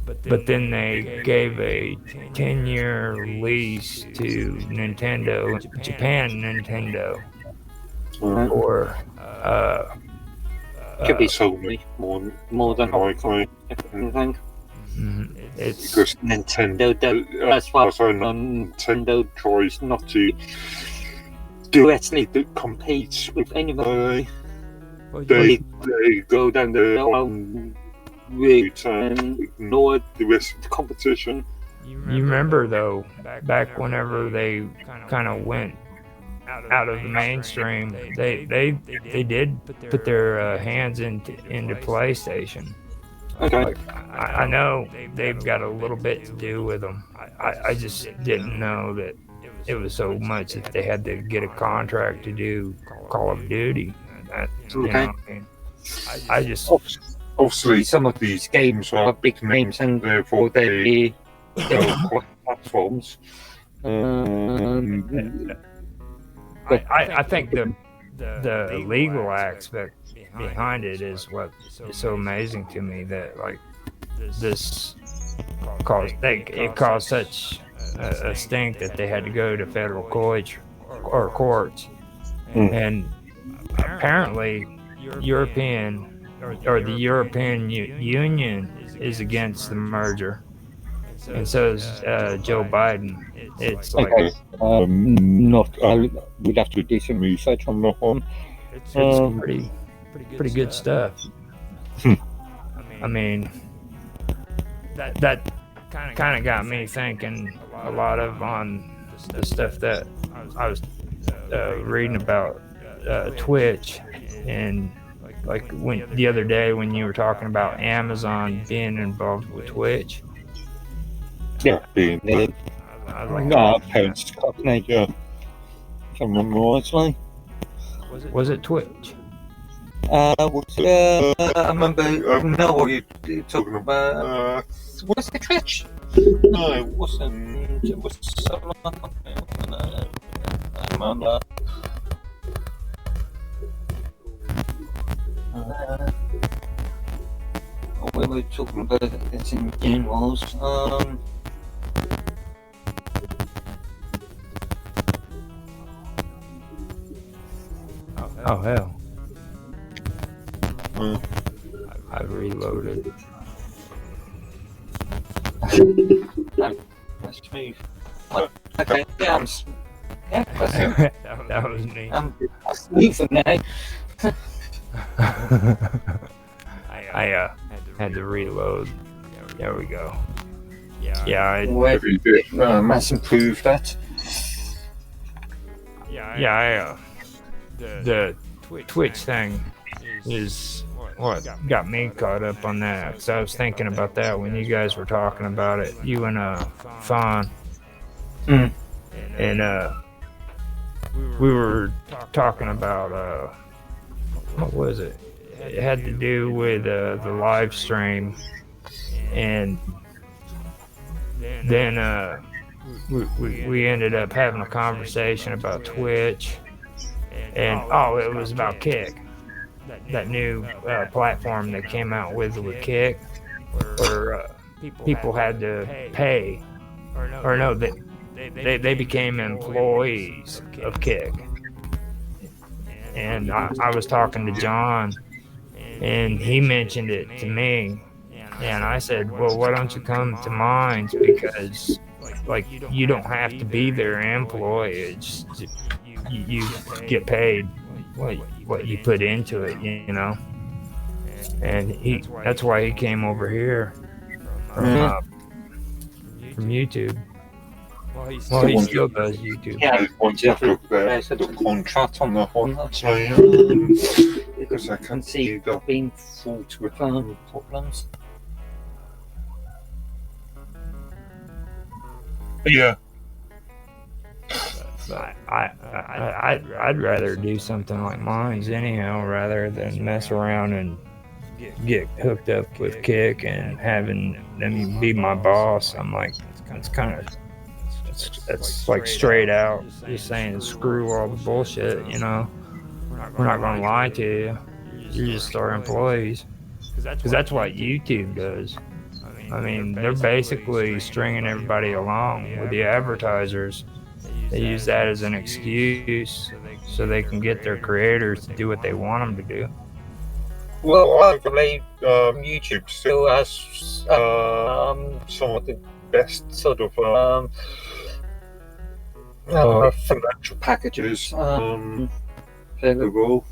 but then they gave a 10-year lease to Nintendo, Japan Nintendo, or could be Sony more than likely, if anything. It's because Nintendo, as far as I know, Nintendo tries not to directly compete with anybody. They go down their own route and ignore the rest of the competition. You remember though, back whenever they kind of went out of the mainstream, they did put their hands into PlayStation. Okay. I know they've got a little bit to do with them. I just didn't know that it was so much that they had to get a contract to do Call of Duty. I just obviously some of these games are big names and therefore they go platforms. I think the legal aspect behind it is what is so amazing to me, that like this caused such a stink that they had to go to federal courts, and apparently European or the European Union is against the merger, and so is Joe Biden. It's like we'd have to do some research on that one. It's pretty good stuff. I mean, that kind of got me thinking a lot on the stuff that I was reading about Twitch, and like when the other day when you were talking about Amazon being involved with Twitch. Yeah, being parents company, yeah. If I remember rightly. Was it Twitch? I remember. Know what you're talking about. Was it Twitch? No, it wasn't. It was someone. I remember. We were talking about it in generals. Oh hell! I reloaded. That's me. Okay, yeah, that was me. I'm leaving now. I had to reload. There we go. Yeah, Mass improved that. the Twitch thing is what got me caught up on that, because I was thinking about that when you guys were talking about it, you and Fawn, Mm. and we were talking about what was it? It had to do with the live stream, and then we ended up having a conversation about Twitch, and it was about Kick, that new platform that came out with Kick, where people had to pay, or no, they became employees of Kick. And I was talking to John, and he mentioned it to me, and I said, well, why don't you come to Minds, because like you don't have to be their employee, it's just, you get paid what you put into it, you know. And that's why he came over here from YouTube. Well, he still does YouTube. Yeah, I just look there at the contract on the Honda, so because I can see they've been fraught with problems. Yeah. But I'd rather do something like Minds anyhow, rather than mess around and get hooked up with Kick and having them be my boss. I'm like, it's kind of, it's like straight out just saying screw all the bullshit, you know. We're not gonna lie to you. You're just our employees, because that's what YouTube does. I mean, they're basically stringing everybody along with the advertisers. They use that as an excuse so they can get their creators to do what they want them to do. Well, I believe YouTube still has some of the best sort of financial packages available.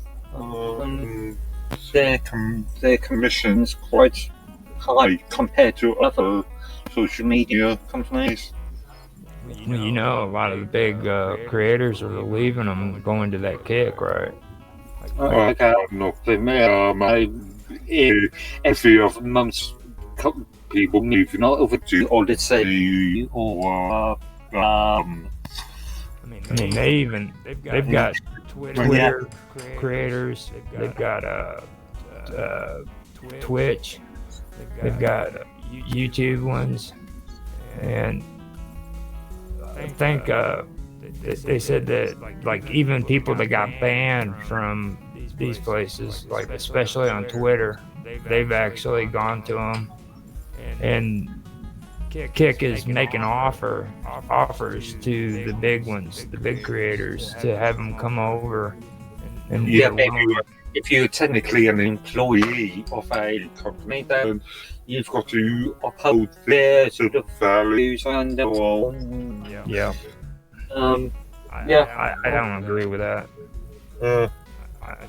Their commission's quite high compared to other social media companies. You know, a lot of the big creators are leaving them, going to that Kick, right? I don't know if they may. Every other month, people moving over to Odyssey or I mean, they've got Twitter creators, they've got Twitch, they've got YouTube ones, and I think they said that like even people that got banned from these places, like especially on Twitter, they've actually gone to them, and Kick is making offers to the big ones, the big creators, to have them come over. And maybe if you're technically an employee of a company, then you've got to uphold their sort of values and their own. Yeah. I don't agree with that.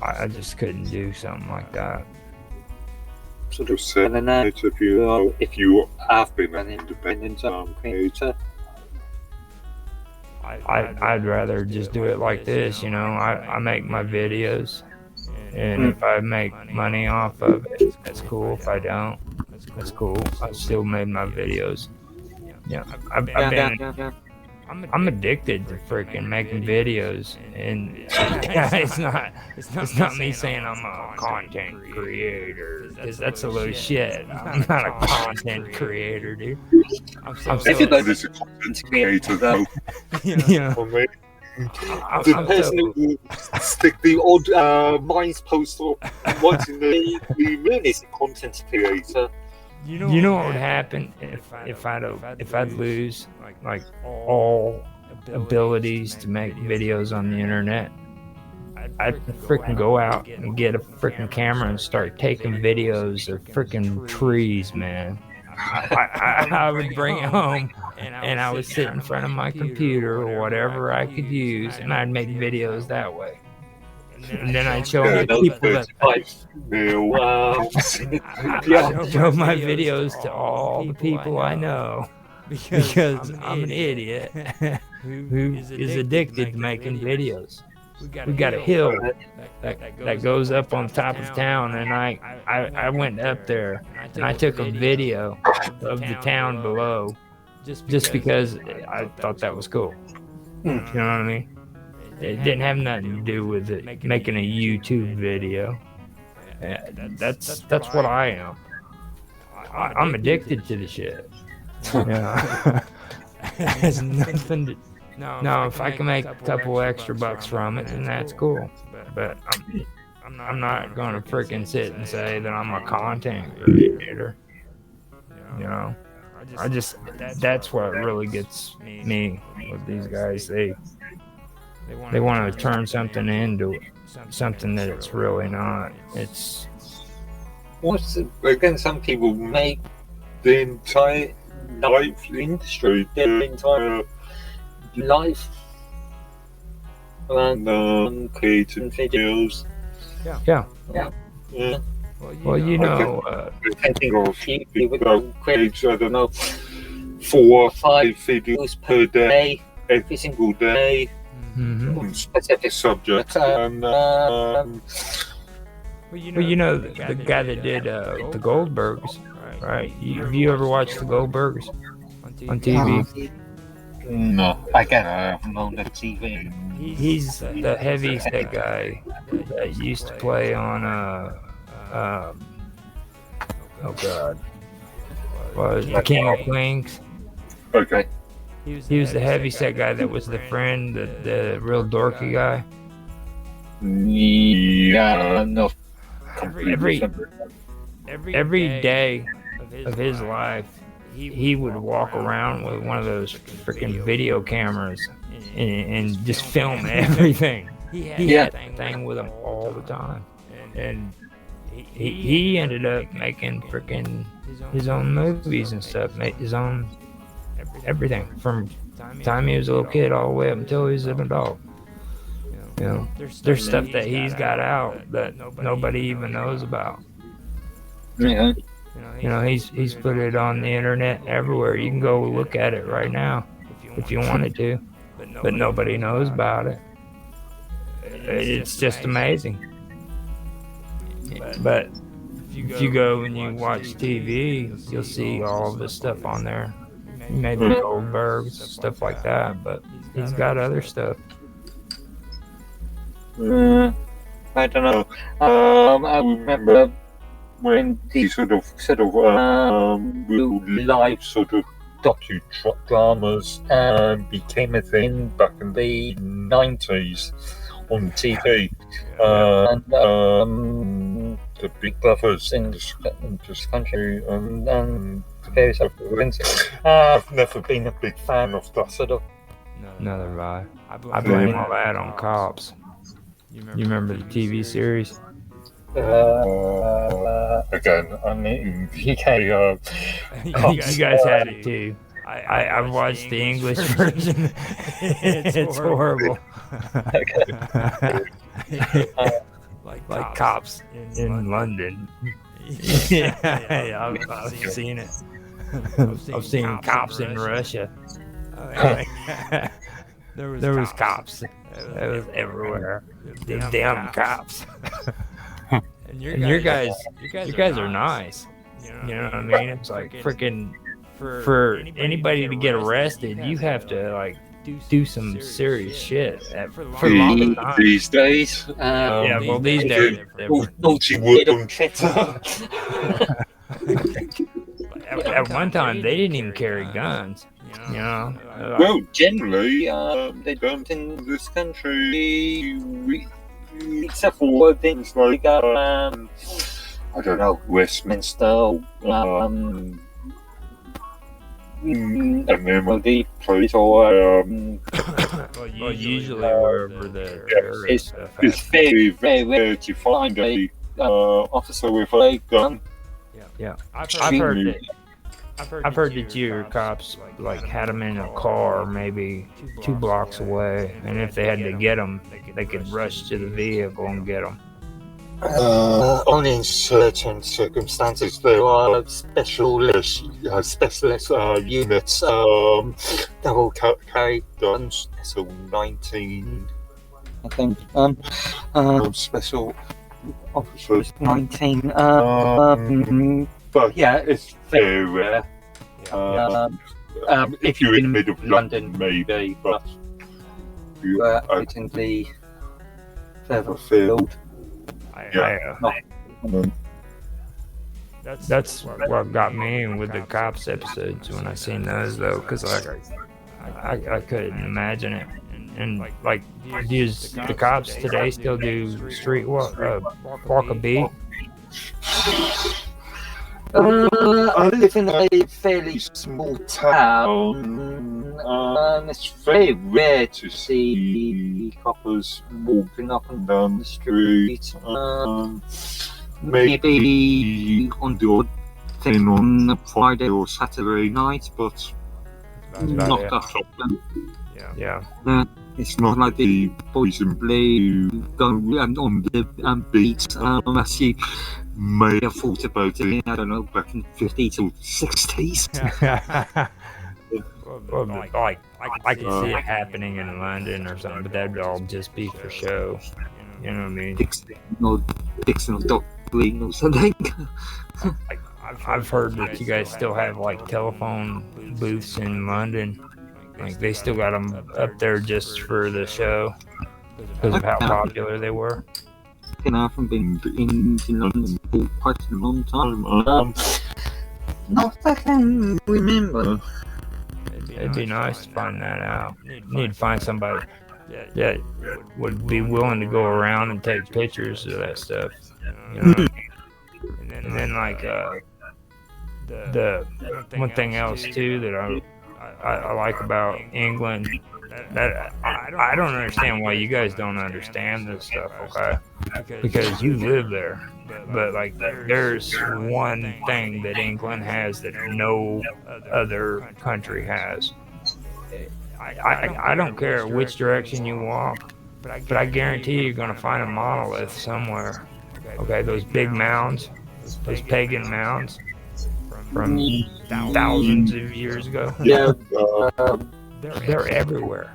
I just couldn't do something like that. Sort of selling out if you have been an independent creator. I'd rather just do it like this, you know. I make my videos, and if I make money off of it, that's cool. If I don't, that's cool. I still made my videos. Yeah, I'm addicted to freaking making videos, and it's not me saying I'm a content creator, because that's a load of shit. I'm not a content creator, dude. Everybody is a content creator, though. Yeah. For me, the person who will stick the odd Minds post once in the moon is a content creator. You know what would happen if I'd lose like all abilities to make videos on the internet? I'd freaking go out and get a freaking camera and start taking videos of freaking trees, man. I would bring it home, and I would sit in front of my computer or whatever I could use, and I'd make videos that way. And then I'd show people that I'd show my videos to all the people I know, because I'm an idiot who is addicted to making videos. we got a hill that goes up on top of town, and I went up there and I took a video of the town below just because I thought that was cool. You know what I mean? It didn't have nothing to do with it making a YouTube video. Yeah, that's what I am. I'm addicted to the shit. Yeah. It has nothing to. No, if I can make a couple extra bucks from it, then that's cool. But I'm not gonna freaking sit and say that I'm a content creator. You know, that's what really gets me with these guys. They want to turn something into something that it's really not. It's again, some people make the entire life industry, their entire life around creating videos. Yeah. Well, I can think of a few people that create, I don't know, 4 or 5 videos per day, every single day, on specific subjects. And well, you know the guy that did the Goldbergs, right? Have you ever watched the Goldbergs on TV? No, again, I haven't owned a TV. He's the heavy set guy that used to play on oh god, was the King of Queens. Okay. He was the heavy set guy that was the friend, the real dorky guy. Yeah, no. Every day of his life, he would walk around with one of those freaking video cameras and just film everything. He had that thing with him all the time, and he ended up making freaking his own movies and stuff, made his own everything from the time he was a little kid all the way up until he was an adult. You know, there's stuff that he's got out that nobody even knows about. Yeah. You know, he's put it on the internet everywhere. You can go look at it right now if you wanted to, but nobody knows about it. It's just amazing. But if you go and you watch TV, you'll see all of this stuff on there. Maybe Goldbergs, stuff like that, but he's got other stuff. I don't know. I remember when these sort of real life sort of docudramas became a thing back in the 90s on TV. The Big Brothers in this country and the various other things. I've never been a big fan of that sort of. Neither have I. I blame all that on Cops. You remember the TV series? Again, I mean, you guys had it too. I've watched the English version. It's horrible. Like Cops in London. Yeah, I've seen it. I've seen Cops in Russia. There was cops. It was everywhere. The damn cops. And your guys are nice. You know what I mean? It's like freaking for anybody to get arrested, you have to like do some serious shit for a long time. These days. Yeah, well, these days. Naughty wood. At one time, they didn't even carry guns. You know. Well, generally, they don't in this country, except for things like I don't know, Westminster. And then the police or well, usually wherever the it's very, very rare to find a officer with a gun. Yeah, I've heard that your cops like had them in a car maybe 2 blocks away, and if they had to get them, they could rush to the vehicle and get them. Only in certain circumstances there are specialist units that will carry guns. So 19 I think. Special Officers 19. But yeah, it's very rare. If you're in the middle of London, maybe, but you are urgently further afield. That's what got me in with the cops episodes when I seen those though, because I couldn't imagine it. And like, does the cops today still do street walk a beat? I live in a fairly small town. It's very rare to see coppers walking up and down the street. Maybe on the odd thing on a Friday or Saturday night, but not that often. Yeah. It's not like the boys in blue going on the beats. As you may have thought about it, I don't know, back in the 50s or 60s. Well, like I can see it happening in London or something, but that'd all just be for show. You know what I mean? Dixon or Doc Green or something. I've heard that you guys still have like telephone booths in London. Like they still got them up there just for the show because of how popular they were. I haven't been in London for quite a long time. Not that I can remember. It'd be nice to find that out. Need to find somebody that would be willing to go around and take pictures of that stuff. You know what I mean? And then like the one thing else too that I like about England, that I don't understand why you guys don't understand this stuff, okay? Because you live there. But like there's one thing that England has that no other country has. I don't care which direction you walk, but I guarantee you're gonna find a monolith somewhere. Okay, those big mounds, those pagan mounds from thousands of years ago. Yeah, they're everywhere.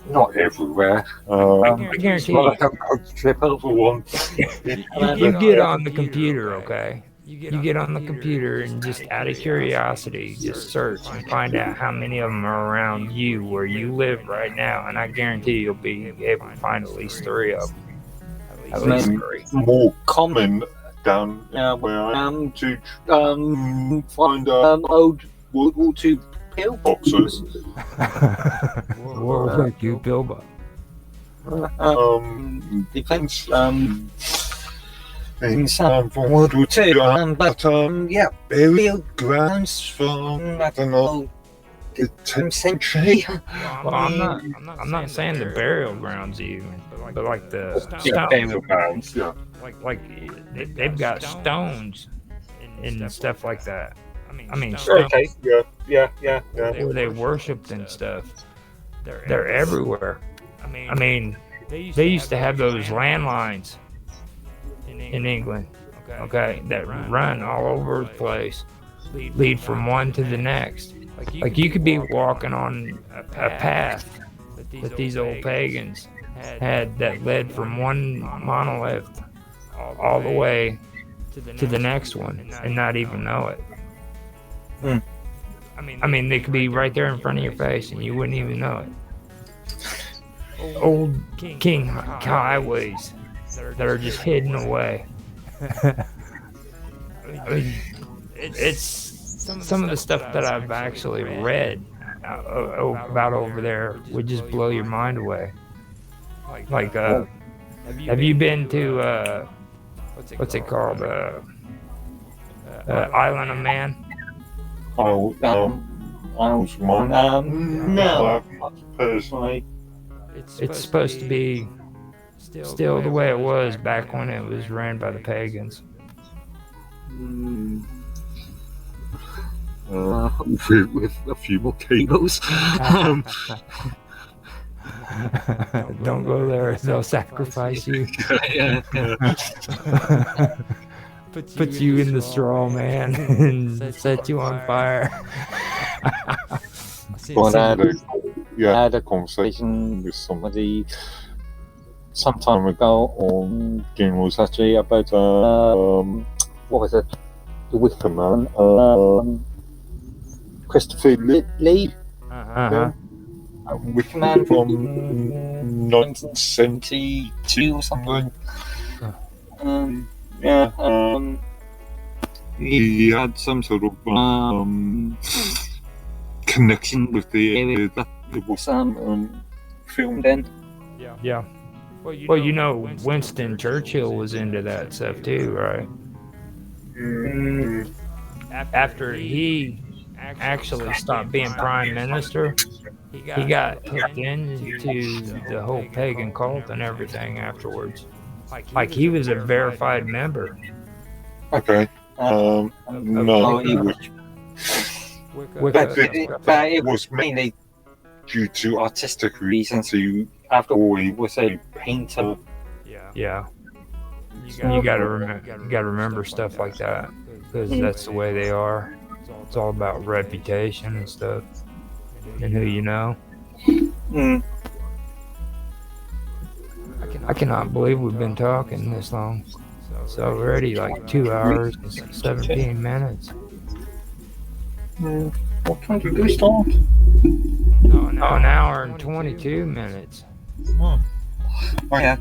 Not everywhere. I guarantee you. I'll trip over one. You get on the computer, okay? You get on the computer and just out of curiosity, just search and find out how many of them are around you where you live right now, and I guarantee you'll be able to find at least 3 of them. At least 3. More common down where I am to find old World War II pillboxes. World War II pillbox. Defense things from World War II, but yeah, burial grounds from I don't know the 10th century. Well, I'm not saying the burial grounds even, but like the burial grounds. Yeah. Like they've got stones and stuff like that. I mean, stones. Okay. Yeah. Where they worshipped and stuff. They're everywhere. I mean, they used to have those landlines in England, okay, that run all over the place, lead from one to the next. Like you could be walking on a path that these old pagans had that led from one monolith all the way to the next one and not even know it. I mean, they could be right there in front of your face and you wouldn't even know it. Old king highways that are just hidden away. I mean, it's some of the stuff that I've actually read about over there would just blow your mind away. Like, have you been to what's it called? Isle of Man? Oh, Isle of Man. No, personally. It's supposed to be still the way it was back when it was ran by the pagans. With a few more cables. Don't go there, they'll sacrifice you. Put you in the straw, man, and set you on fire. I had a conversation with somebody some time ago on General Saturday about what was it? The Wicker Man, Christopher Lee, Wicker Man from 1972 or something. He had some sort of connection with the area that it was filmed in. Yeah. Well, you know, Winston Churchill was into that stuff too, right? After he actually stopped being prime minister, he got hooked into the whole pagan cult and everything afterwards. Like he was a verified member. Okay. No, he was. But it was mainly due to artistic reasons. After all, he was a painter. Yeah. You gotta remember stuff like that because that's the way they are. It's all about reputation and stuff and who you know. I cannot believe we've been talking this long. It's already like 2 hours and 17 minutes. What time did we start? An hour and 22 minutes. Oh yeah,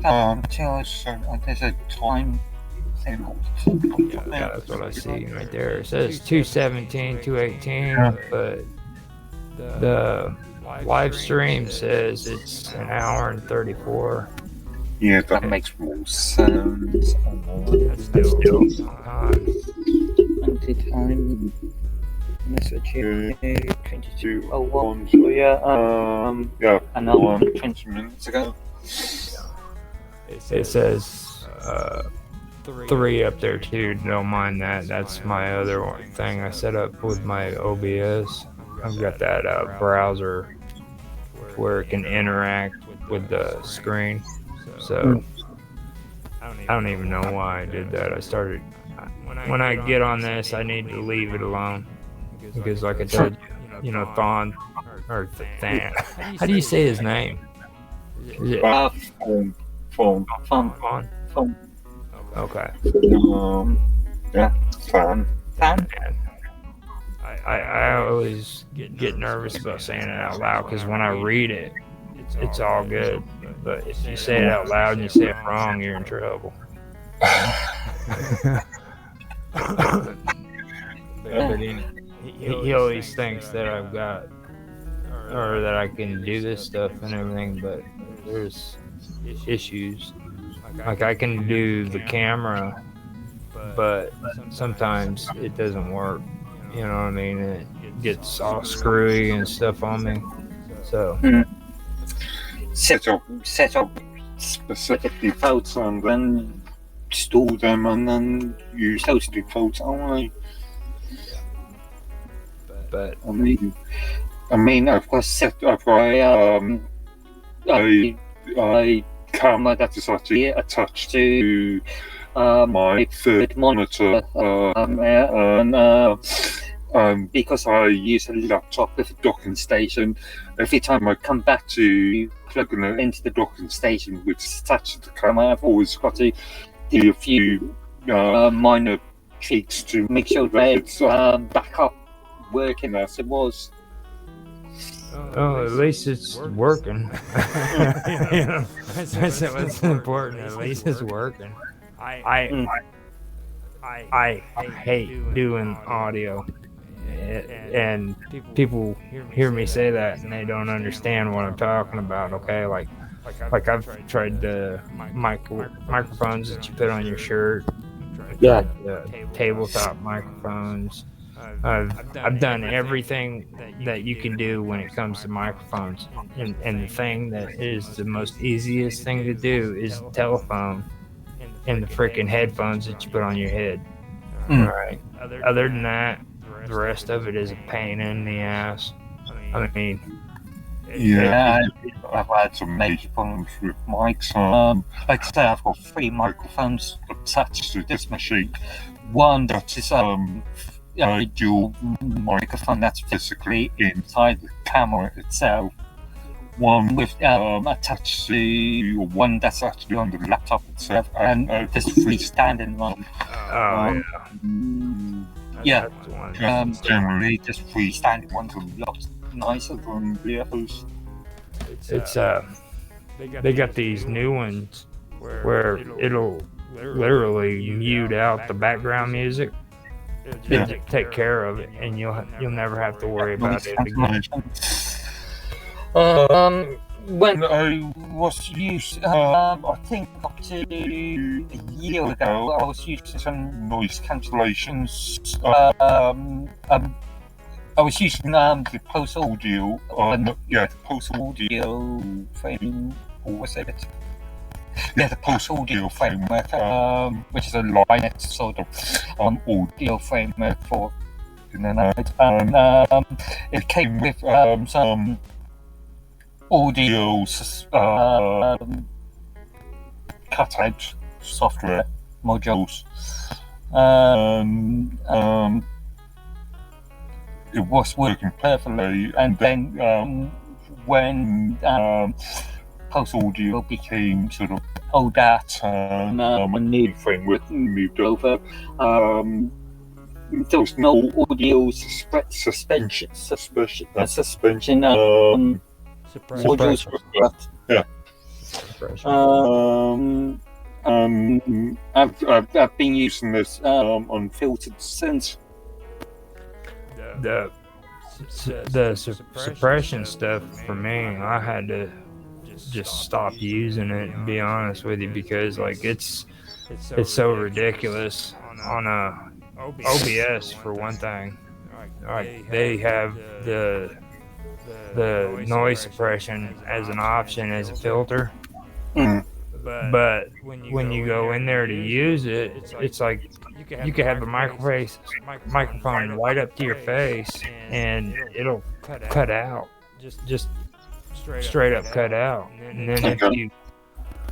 there's a time thing. Yeah, that's what I see right there. It says 2:17, 2:18, but the live stream says it's an hour and 34. Yeah, that makes more sense. That's still time. Anti-time message here, 22:01. So yeah, another 20 minutes ago. It says 3 up there too. Don't mind that. That's my other thing I set up with my OBS. I've got that browser where it can interact with the screen. So I don't even know why I did that. I started when I get on this, I need to leave it alone because, like I told you, Thon or Than. How do you say his name? Is it Phone. Okay. Yeah, Fan. I always get nervous about saying it out loud because when I read it, it's all good. But if you say it out loud and you say it wrong, you're in trouble. He always thinks that I've got or that I can do this stuff and everything, but there's issues. Like I can do the camera, but sometimes it doesn't work. You know what I mean? It gets all screwy and stuff on me. So set up specific defaults and then store them and then use those defaults only. But I mean, I've got set up a camera that is actually attached to my third monitor, and because I use a laptop with a docking station, every time I come back to plugging it into the docking station, which is attached to the camera, I've always got to do a few minor tweaks to make sure that it's back up working as it was. Oh, at least it's working. That's what's important. At least it's working. I hate doing audio, and people hear me say that and they don't understand what I'm talking about. Okay, like I've tried the microphones that you put on your shirt. Yeah, the tabletop microphones. I've done everything that you can do when it comes to microphones, and the thing that is the most easiest thing to do is the telephone and the freaking headphones that you put on your head. All right. Other than that, the rest of it is a pain in the ass. I mean, yeah, I've had some major problems with mics. Like I say, I've got 3 microphones attached to this machine. One that is dual microphone that's physically inside the camera itself, one with attached to one that's actually on the laptop itself, and this freestanding one. Oh, Yeah, that's the one. generally this freestanding ones are a lot nicer than the others. It's they got these new ones where it'll literally mute out the background music. They just take care of it, and you'll never have to worry about it again. When I was using, I think up to a year ago, I was using some noise cancellations. I was using the Pulse Audio, the Pulse Audio frame, or was it? Yeah, the Pulse Audio framework, which is a Linux sort of audio framework for internet. And it came with some audio cutout software modules. It was working perfectly, and then when Pulse Audio became sort of ODAT, a new framework moved over, there was no audio suspension. Modules were scrapped. Yeah. I've been using this unfiltered since. The suppression stuff for me, I had to just stop using it, to be honest with you, because like it's so ridiculous on a OBS for one thing. Like they have the noise suppression as an option as a filter. But when you go in there to use it, it's like you could have a microphone right up to your face, and it'll cut out, just straight up cut out. And then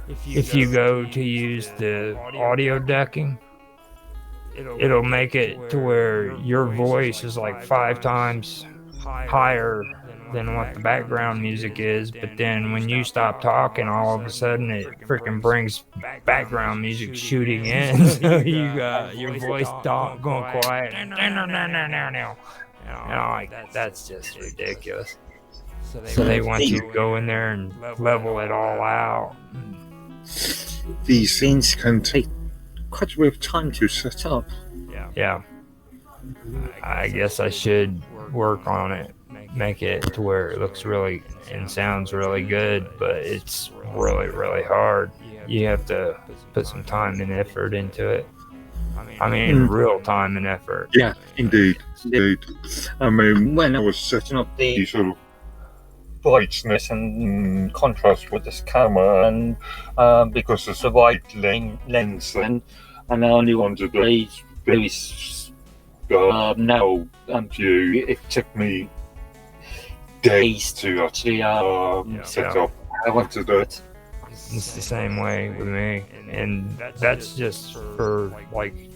if you go to use the audio decking, it'll make it to where your voice is like 5 times higher than what the background music is, but then when you stop talking, all of a sudden it freaking brings background music shooting in. So you got your voice going quiet. Like that's just ridiculous. So they want you to go in there and level it all out. These things can take quite a bit of time to set up. Yeah. I guess I should work on it. Make it to where it looks really and sounds really good, but it's really, really hard. You have to put some time and effort into it. I mean, real time and effort. Yeah, indeed. I mean, when I was setting up the sort of brightness and contrast with this camera, and because it's a wide lens, and I only wanted a very narrow view, it took me days to actually set up. I want to do it. It's the same way with me, and that's just for like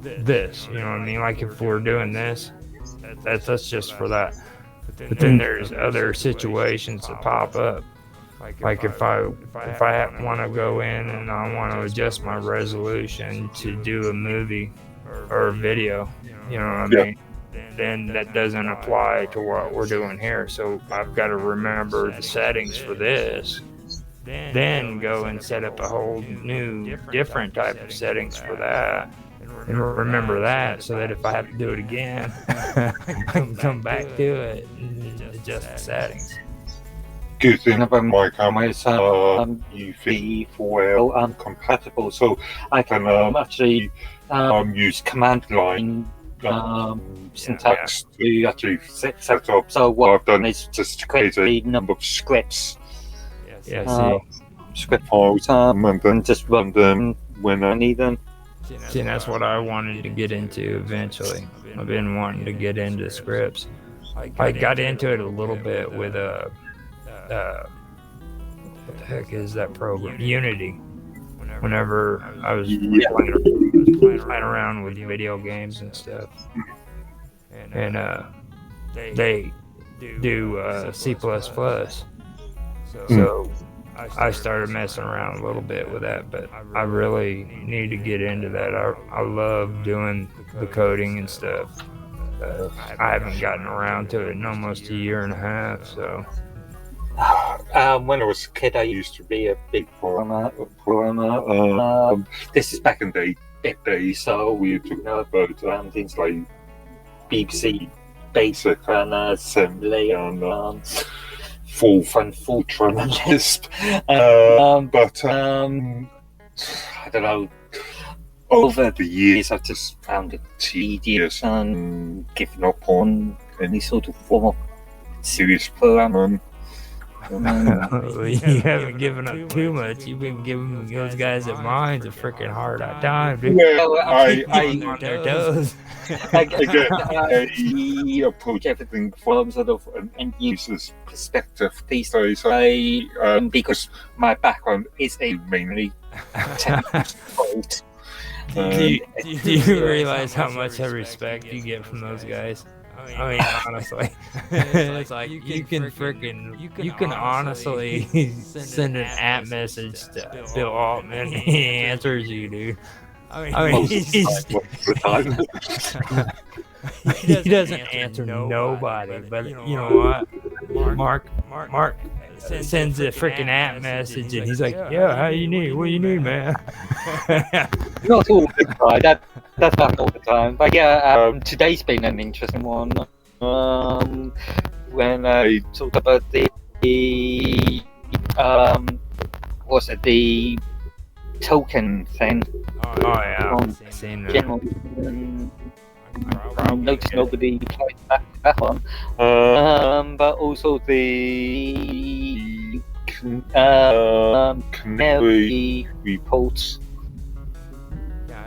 this, you know what I mean? Like if we're doing this, that's just for that. But then there's other situations that pop up. Like if I want to go in and I want to adjust my resolution to do a movie or a video, you know what I mean? Then that doesn't apply to what we're doing here. So I've got to remember the settings for this, then go and set up a whole new, different type of settings for that, and remember that, so that if I have to do it again, I can come back to it and adjust the settings. Good thing about my camera is UV 4L compatible, so I can actually use command line syntax to actually set up. So what I've done is just create a number of scripts, script files, and then just run them when I need them. See, and that's what I wanted to get into eventually. I've been wanting to get into scripts. I got into it a little bit with what the heck is that program? Unity. Whenever I was playing around with video games and stuff, and they do C++, So I started messing around a little bit with that, but I really need to get into that. I love doing the coding and stuff. I haven't gotten around to it in almost a year and a half, so. When I was a kid, I used to be a big programmer. This is back in the day, so we were talking about things like BBC Basic and Assembly and Forth and Fortran and Lisp. But I don't know. Over the years, I've just found it tedious and given up on any sort of form of serious programming. You haven't given up too much. You've been giving those guys at Mines a freaking hard time, dude. Well, I On their toes. again, I approach everything from sort of an end user's perspective these days. Because my background is a mainly technical field. Do you realize how much I respect you get from those guys? I mean, honestly, it's like you can honestly send an app message to Bill Altman. He answers you, dude. I mean, he doesn't answer nobody, but you know what? Mark sends a freaking app message, and he's like, "Yeah, how you need? What do you need, man?" Not all the time. That's not all the time. But yeah, today's been an interesting one. When I talked about the token thing? Oh yeah, I've seen that. General, I noticed nobody replied back to that one. But also the Canary reports.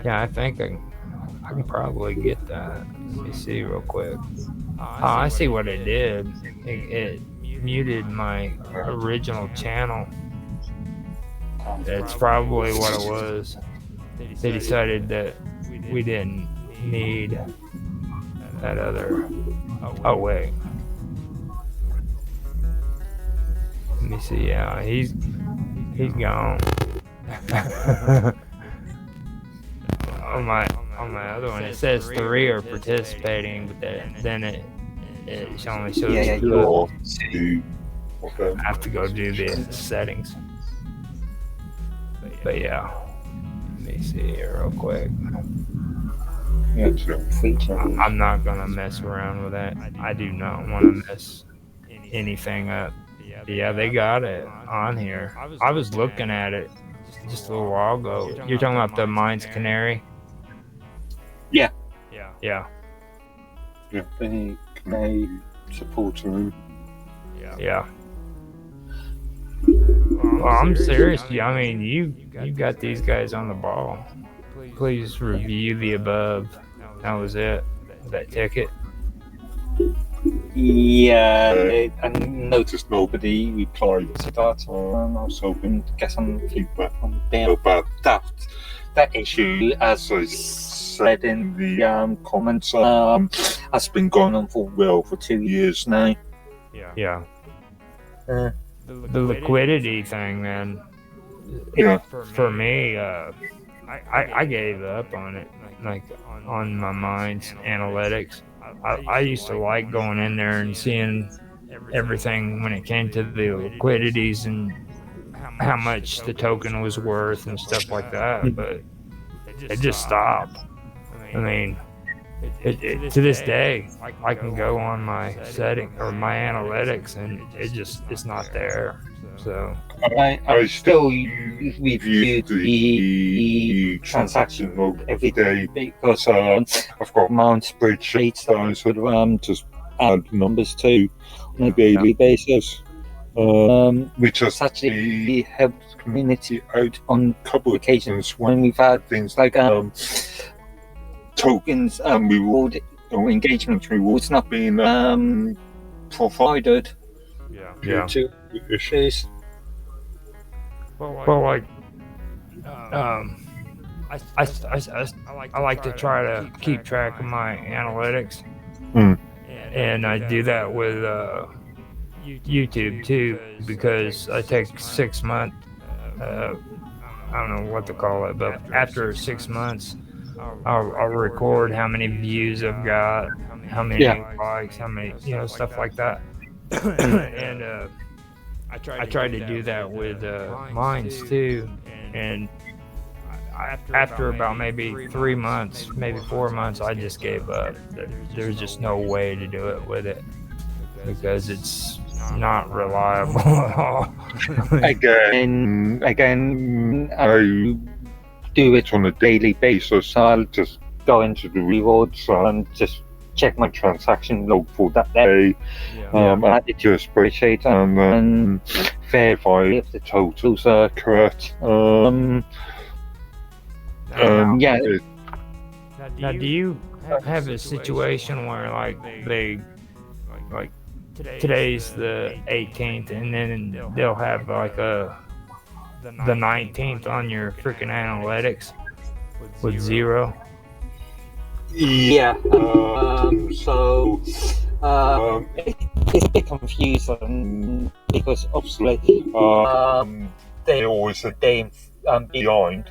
Yeah, I think I can probably get that. Let me see real quick. Oh, I see what it did. It muted my original channel. That's probably what it was. They decided that we didn't need that other. Oh wait. Let me see. Yeah, he's gone. on my other one, it says 3 are participating, but then it only shows 2. I have to go do the settings. But yeah, let me see here real quick. I'm not gonna mess around with that. I do not want to mess anything up. Yeah, they got it on here. I was looking at it just a little while ago. You're talking about the Mines Canary? Yeah. Yeah. Yeah, they may support them. Yeah. Well, I'm serious. I mean, you got these guys on the ball. Please review the above. That was it. That ticket. Yeah, I noticed nobody replied to that. I was hoping to get some feedback from them about that issue. As I said in the comments, has been going on for 2 years now. Yeah. The liquidity thing, man. Yeah. For me, I gave up on it. Like on my Mines analytics. I used to like going in there and seeing everything when it came to the liquidities and how much the token was worth and stuff like that, but it just stopped. I mean, to this day, I can go on my setting or my analytics and it's not there. So I still review the transaction log every day because I've got my spreadsheets that I sort of just add numbers to on a daily basis, which has actually helped the community out on a couple of occasions when we've had things like tokens reward or engagement rewards not being provided due to issues. Well, like, I like to try to keep track of my analytics, and I do that with YouTube too, because I take 6 month. I don't know what to call it, but after 6 months, I'll record how many views I've got, how many Yeah. likes, how many, stuff like that. And I tried to do that with mines too, and after about maybe 3 months, maybe 4 months, I just gave up. There's just no way to do it with it because it's not reliable at all. Again, I do it on a daily basis. I'll just go into the rewards and just check my transaction log for that day. Add it to a spreadsheet and then verify if the totals are accurate. Yeah. Now, do you have a situation where like today's the 18th, and then they'll have like the 19th on your freaking analytics with 0? Yeah. So it's a bit confusing because obviously they're always a day behind.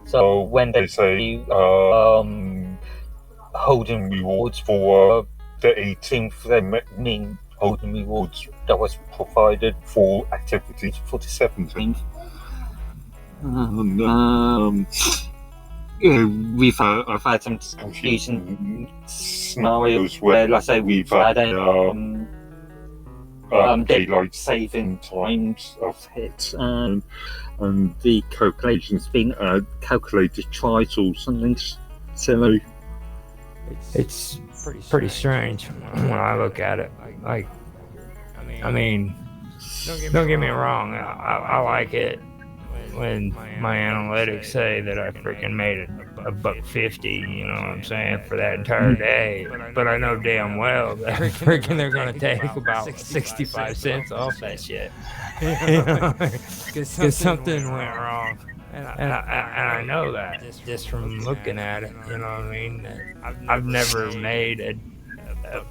So when they say holding rewards for the 18th, they mean holding rewards that was provided for activities for the 17th. I've had some confusing scenarios where, let's say, we've had daylight saving times of hit, and the calculation's been calculated twice or something silly. It's pretty strange when I look at it. Like, I mean, don't get me wrong. I like it when my analytics say that I freaking made it $1.50, you know what I'm saying, for that entire day. But I know damn well that freaking they're gonna take about 65 cents off that shit, because something went wrong. And I know that just from looking at it, you know what I mean. I've never made a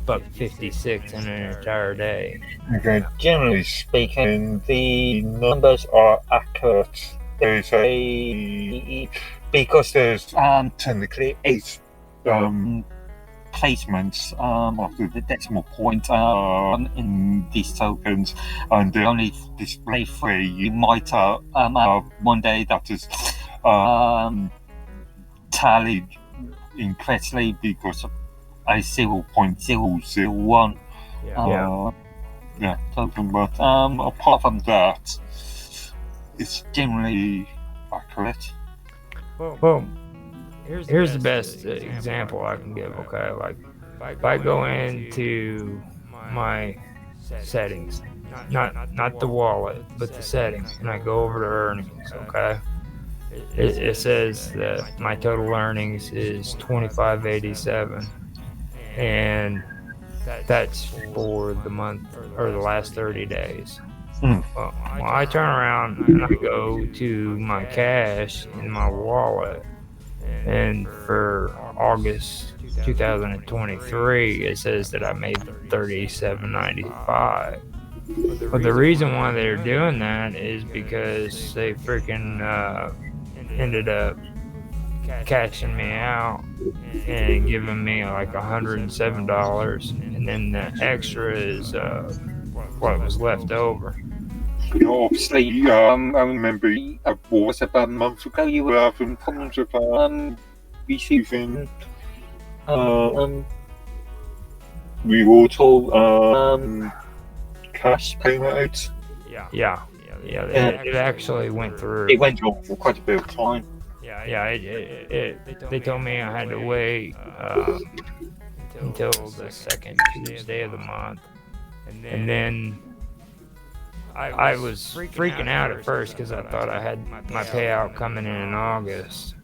$1.56 in an entire day. Okay, generally speaking, the numbers are accurate. There's because there's technically 8 placements after the decimal point in these tokens, and they only display 3. You might have one day that is tallied incorrectly because of a 0.001 token, but apart from that, it's generally accurate. Well, here's the best example I can give. Okay, like if I go into my settings, not the wallet, but the settings, and I go over to earnings. Okay, it says that my total earnings is $25.87, and that's for the month or the last 30 days. Well, I turn around and I go to my cash in my wallet, and for August 2023, it says that I made $37.95. But the reason why they're doing that is because they freaking ended up cashing me out and giving me like $107, and then the extra is what was left over. Obviously, I remember was about a month ago you were having problems with receiving rewards or cash payments. Yeah. It actually went through. It went on for quite a bit of time. Yeah, they told me I had to wait until the second Tuesday of the month, and then I was freaking out at first because I thought I had my payout coming in August,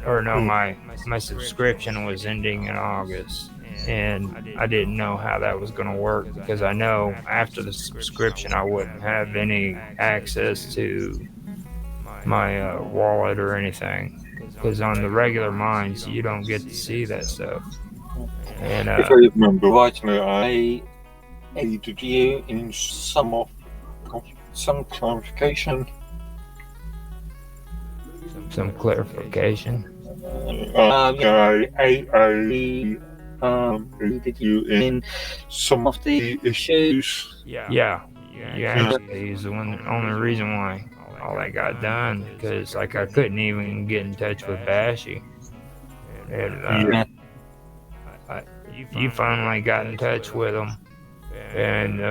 or no, my subscription was ending in August, and I didn't know how that was going to work, because I know after the subscription I wouldn't have any access to my wallet or anything, because on the regular mines you don't get to see that stuff. And if I remember rightly, aided you in some clarification? Some clarification. Aided you in some of the issues. Yeah, actually, he's the only reason why all that got done, because like I couldn't even get in touch with Bashy, and you finally got in touch with him, and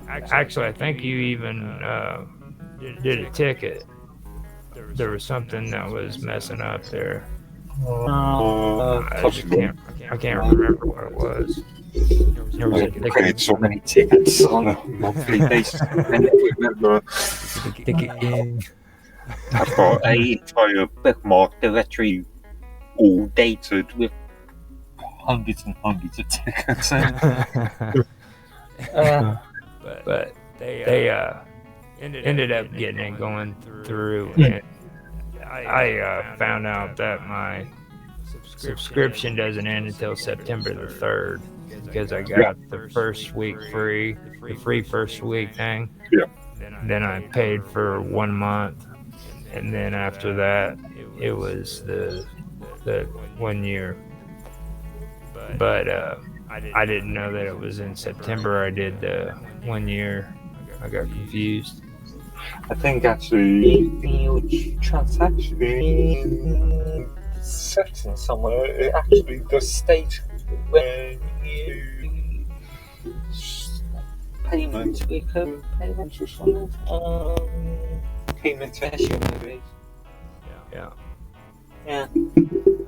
actually I think you even did a ticket. There was something that was messing up there. I can't remember what it was. There was a Create so many tickets on a monthly basis. I never remember. ticket king. I've got an entire bookmark directory all dated with hundreds and hundreds of tickets. But they ended up getting it going through, and I found out that my subscription doesn't end until September the 3rd, because I got the first week free, the free first week thing. Yeah. Then I paid for 1 month, and then after that it was the 1 year. But I didn't know that it was in September I did the 1 year. I got confused. I think actually the transaction setting somewhere, it actually does state when you payments become payments or something. Payment issue maybe. Yeah. Yeah.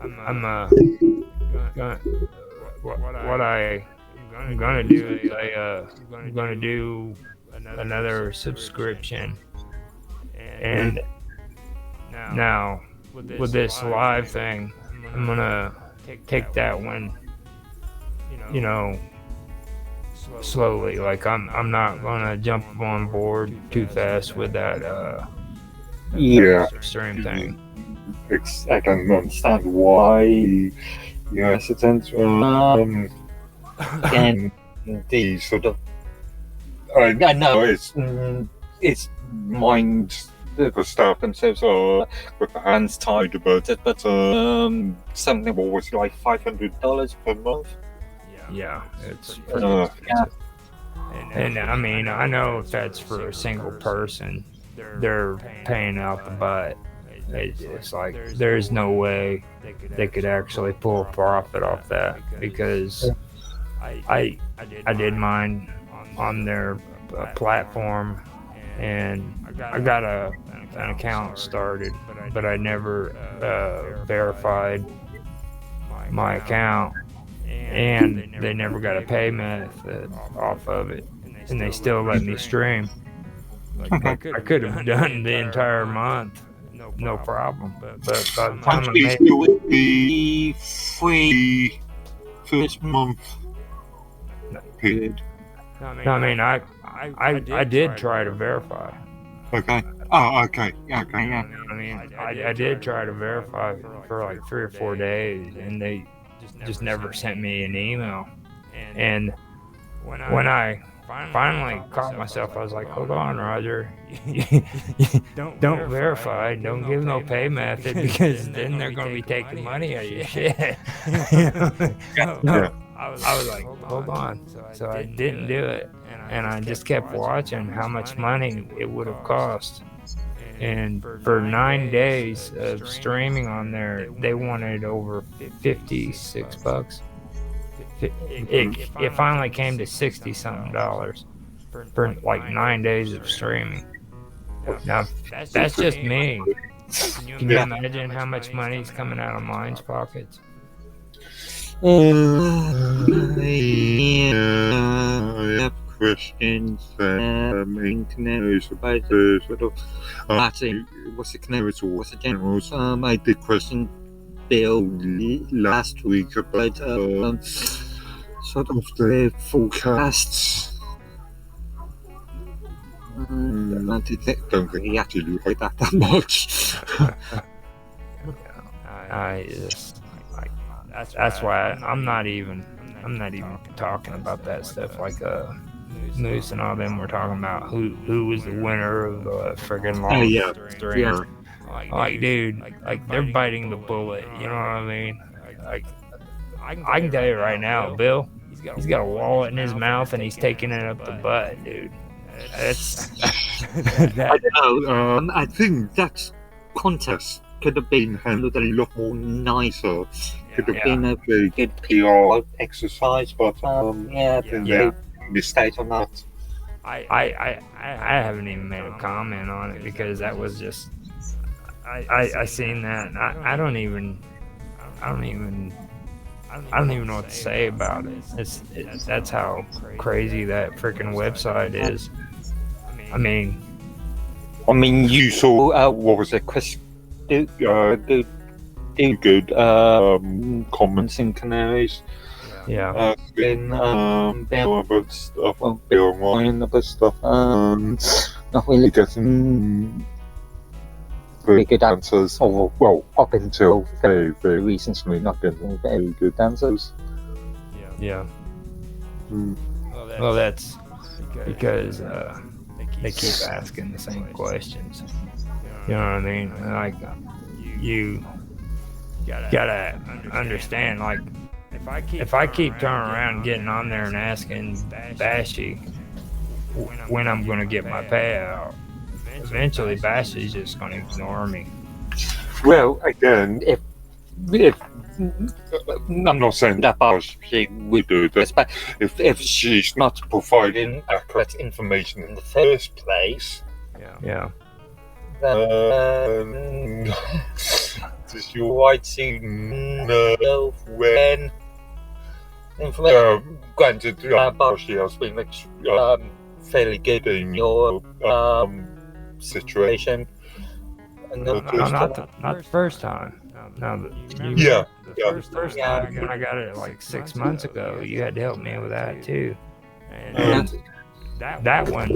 I'm gonna, what I'm gonna do is I'm gonna do another subscription, and now with this live thing, I'm gonna take that one, slowly. Like I'm not gonna jump on board too fast with that Yeah. stream thing. I can understand why you're hesitant. And the sort of, I know it's mind the stuff and so with the hands tied about it, but something was like $500 per month. Yeah, it's pretty expensive. And I mean, I know if that's for a single person, they're paying out the butt. It's like there's no way they could actually pull a profit off that, because I did mine on their platform, and I got an account started, but I never verified my account, and they never got a pay method off of it, and they still let me stream. I could have done the entire month, no problem. But by the time I made it would be free first month period. I mean, I did try to verify. Okay. Oh, okay. Okay. Yeah. I mean, I did try to verify for like 3 or 4 days, and they just never sent me an email. And when I finally caught myself, I was like, hold on, Roger, don't verify, don't give no pay method, because then they're going to be taking money out of your shit. I was like, hold on. So I didn't do it, and I just kept watching how much money it would have cost. And for 9 days of streaming on there, they wanted over $56. It finally came to $60-something for like 9 days of streaming. Now that's just me. Can you imagine how much money is coming out of mine's pockets? I have questions. In Canaries about the sort of what's the Canaries or what's the Generals? I did question Bill last week about sort of the forecasts. I don't think he actually liked that much. That's why I'm not even I'm not even talking about that stuff like Moose and all them were talking about who was the winner of the friggin' long yeah, stream. yeah. Like, dude, like they're biting the bullet. You know what I mean? Like, I can tell you right now, Bill, he's got a wallet in his mouth and he's taking it up the butt, dude. It's I don't know. I think that contest could have been handled a lot more nicer. Could have been a very good PR exercise, but yeah, I think they mistake on that. I haven't even made a comment on it because that was just I seen that and I don't even know what to say about it. That's how crazy that freaking website is. I mean, you saw what was it, Chris? Good comments in Canaries. yeah. Been Bill about stuff, Bill Ryan about stuff, not really getting very good answers. Or well, up until very recently, not getting very good answers. Yeah. Well, that's because they keep asking the same questions. You know what I mean? Like, you gotta understand, like, if I keep turning around and getting on there and asking Bashy when I'm gonna get my payout, eventually Bashy's just gonna ignore me. Well, again, if I'm not saying that Bashy would do this, but if she's not providing accurate information in the first place, Yeah. Does your right to know when granted, Bashy has been fairly good in your situation. No, not the first time. No, Yeah. the first time when I got it like 6 months ago, you had to help me with that too. And that one,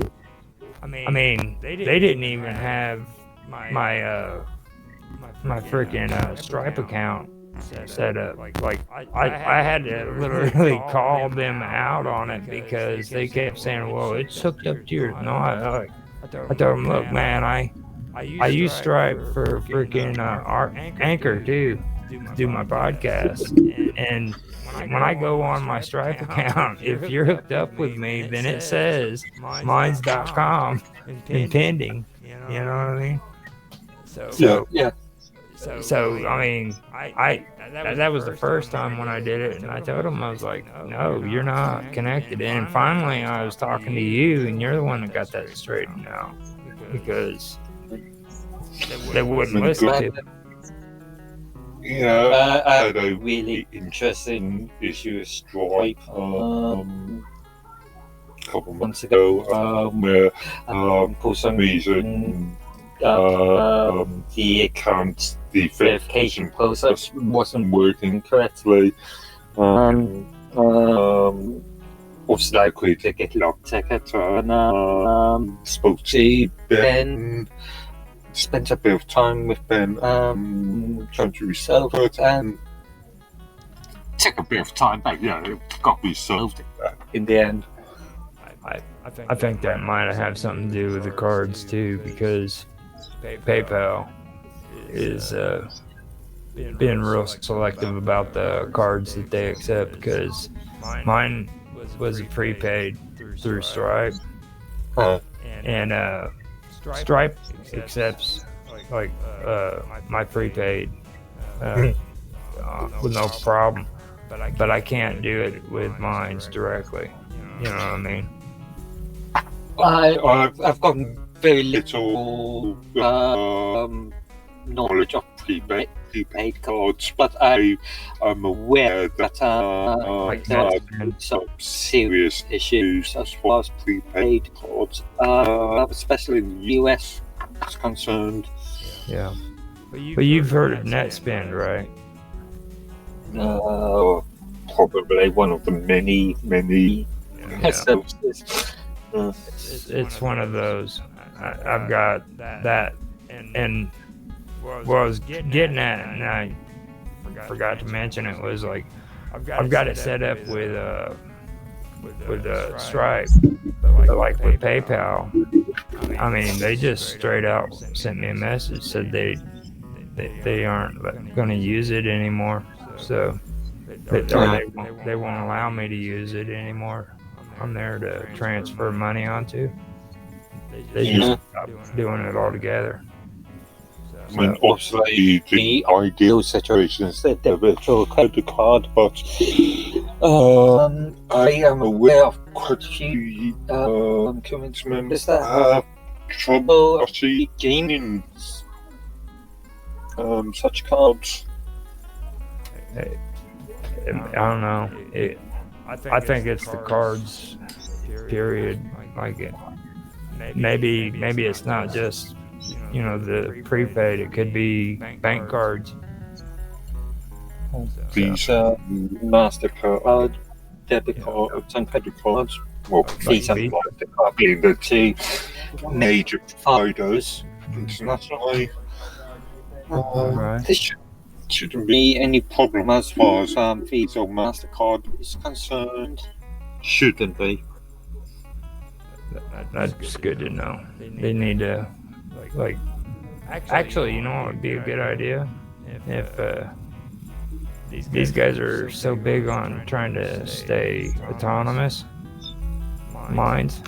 I mean, they didn't even have my freaking Stripe account set up. Like I had to literally call them out on it because they kept saying, "Well, it's hooked up to your." No, I told them, "Look, man, I use Stripe for freaking Anchor too, to do my podcast, and when I go on my Stripe account, if you're hooked up with me, then it says mines.com and pending." You know what I mean? So I mean, that was the first time when I did it, and I told him, I was like, "No, you're not connected." And finally, I was talking to you, and you're the one that got that straightened out because they wouldn't listen to it. You know, I had a really interesting issue with Stripe a couple months ago, where for some reason the account, the verification process wasn't working correctly. Obviously, I quickly get logged ticket and spoke to Ben. Spent a bit of time with Ben trying to resolve it, and took a bit of time, but yeah, it got resolved in the end. I think that might have something to do with the cards too, because PayPal is being real selective about the cards that they accept, because mine was a prepaid through Stripe, and Stripe accepts like my prepaid with no problem, but I can't do it with mines directly. You know what I mean? I've gotten very little knowledge of prepaid cards, but I am aware that there are some serious issues as far as prepaid cards, especially in the US is concerned. Yeah. But you've heard of NetSpend, right? Probably one of the many services. It's one of those. I've got that, and what I was getting at, and I forgot to mention it, was like I've got it set up with Stripe, but like with PayPal, I mean, they just straight out sent me a message, said they aren't going to use it anymore. So they won't allow me to use it anymore. I'm there to transfer money onto. They just stopped doing it altogether. I mean, obviously, the ideal situation is that debit or credit card, but I am aware of quite a few community members that have trouble actually gaining such cards. I don't know. I think it's the cards, period. Like it. Maybe it's not just the prepaid. It could be bank cards. These MasterCard, debit cards, and credit cards. Well, Visa and MasterCard being the two major providers internationally. Right. There shouldn't be any problem as far as Visa or MasterCard is concerned. Shouldn't be. That's good to know. They need to, actually, you know what would be a good idea? If these guys are so big on trying to stay autonomous, Minds,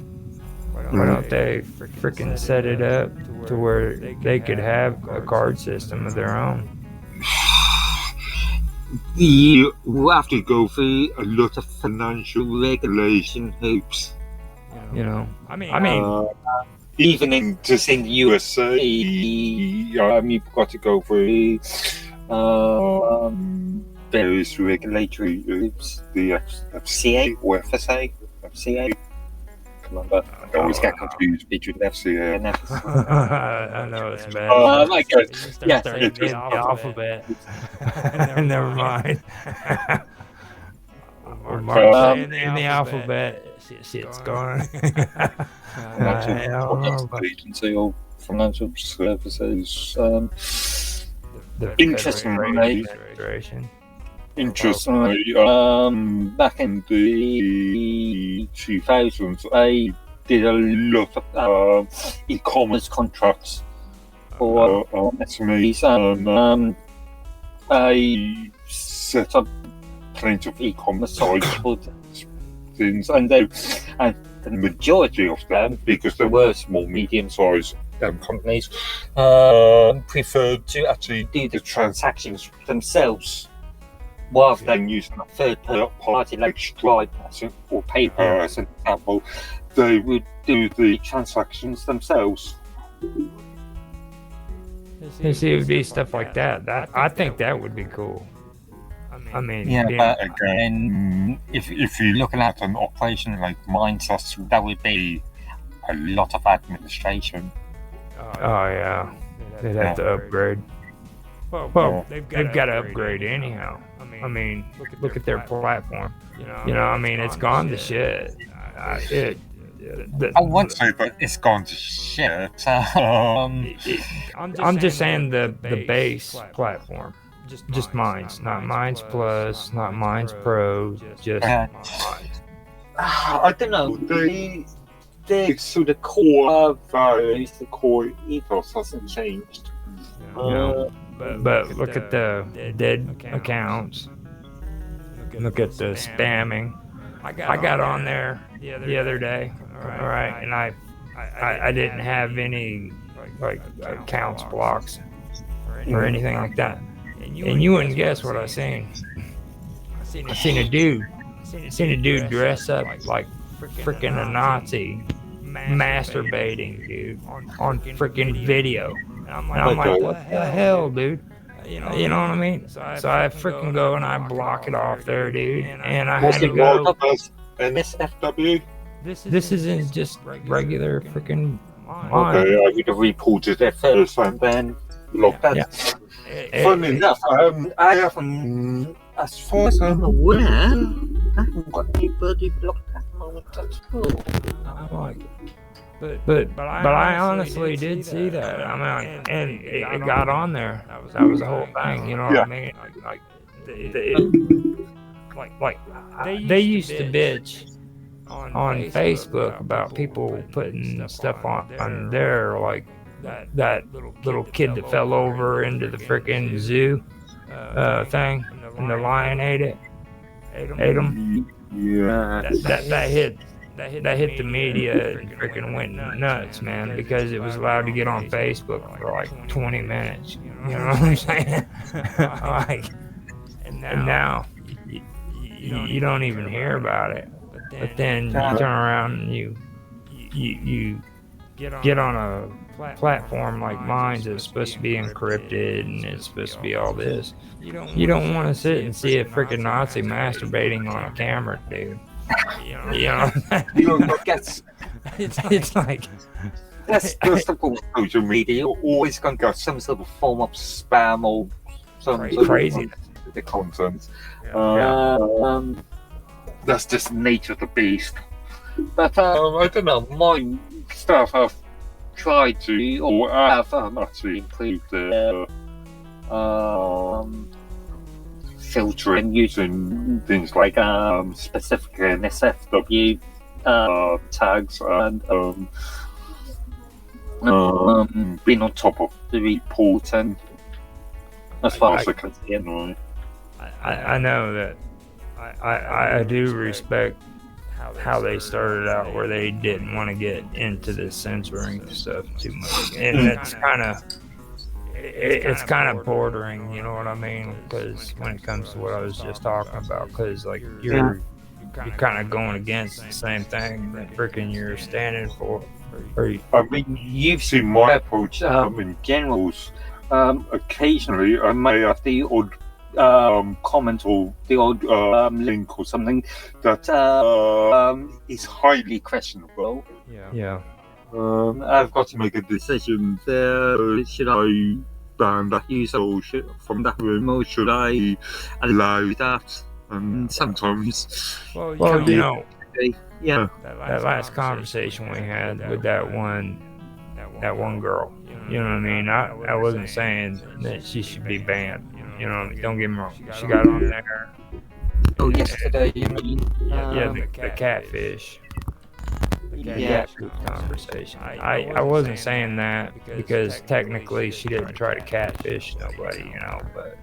why don't they freaking set it up to where they could have a card system of their own? You will have to go through a lot of financial regulation hoops. I mean, even in the USA, you've got to go through various regulatory hoops. The FCA or FSA, FCA. Remember, I always get confused between FCA and FSA. I know it's bad. Yes, it's the alphabet. Never mind. In the alphabet, shit's gone. Agency of Financial Services. Interestingly, back in the 2000s, I did a lot of e-commerce contracts for SMEs, and I set up plenty of e-commerce sites for things, and the majority of them, because there were small, medium-sized companies, preferred to actually do the transactions themselves rather than using a third party like Stripe or PayPal as an example. They would do the transactions themselves. You see, it would be stuff like that. I think that would be cool. I mean, yeah, but again, if you're looking at an operation like Mindsets, that would be a lot of administration. Oh yeah, they'd have to upgrade. Well, they've got to upgrade anyhow. I mean, look at their platform. I mean, it's gone to shit. I won't say that it's gone to shit. I'm just saying the base platform. Just Minds, not Minds Plus, not Minds Pro, just Minds. I don't know. So the core values, the core ethos hasn't changed. But look at the dead accounts. Look at the spamming. I got on there the other day, all right, and I didn't have any like accounts blocks or anything like that. And you wouldn't guess what I seen. I seen a dude dress up like freaking a Nazi, masturbating, dude, on freaking video. And I'm like, what the hell, dude? You know what I mean? So I freaking go and I block it off there, dude. And I had to go. NSFW? This isn't just regular freaking. Okay, I would have reported it first and then locked that. Yeah. Funny enough, I haven't, as far as I'm aware, I haven't got anybody blocked at the moment at all. But I honestly did see that. I mean, and it got on there. That was the whole thing. You know what I mean? they used to bitch on Facebook about people putting stuff on there, like that little kid that fell over into the freaking zoo thing, and the lion ate him. Yeah. That hit the media and freaking went nuts, man, because it was allowed to get on Facebook for like 20 minutes. You know what I'm saying? Like, and now you don't even hear about it. But then you turn around and you get on a platform like mine that's supposed to be encrypted and it's supposed to be all this. You don't want to sit and see a freaking Nazi masturbating on a camera, dude. You know, it's like that's first of all, social media. You're always going to get some sort of form of spam or some crazy the content. Yeah. That's just the nature of the beast. But I don't know. My stuff I've tried to, or have actually include the filtering using things like specific NSFW tags and being on top of the reporting as far as I can see anyway. I know that I do respect how they started out, where they didn't want to get into the censoring stuff too much, and it's kind of bordering, you know what I mean? Because when it comes to what I was just talking about, because like you're kind of going against the same thing that freaking you're standing for. I mean, you've seen my approach in generals. Occasionally, I may have the odd comment or the odd link or something that is highly questionable. Yeah. I've got to make a decision there. Should I ban that user from that room, or should I allow that? And sometimes, well, you know, yeah, that last conversation we had with that one girl, you know what I mean? I wasn't saying that she should be banned. You know, don't get me wrong. She got on there. Oh, yesterday, you mean? Yeah, the catfish. The catfish conversation. I wasn't saying that because technically she didn't try to catfish nobody, you know, but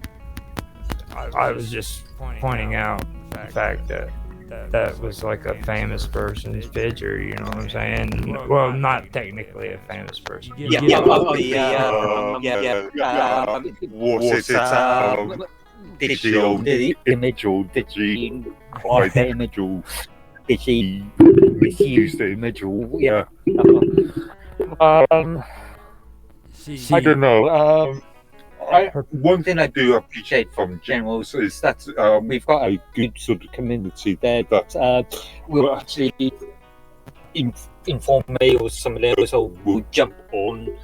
I was just pointing out the fact that was like a famous person's picture, you know what I'm saying? Well, not technically a famous person. Did she own the image, or did she buy the image, or did she misuse the image, or yeah? I don't know. One thing I do appreciate from Generals is that we've got a good sort of community there that will actually inform me or somebody else, or will jump on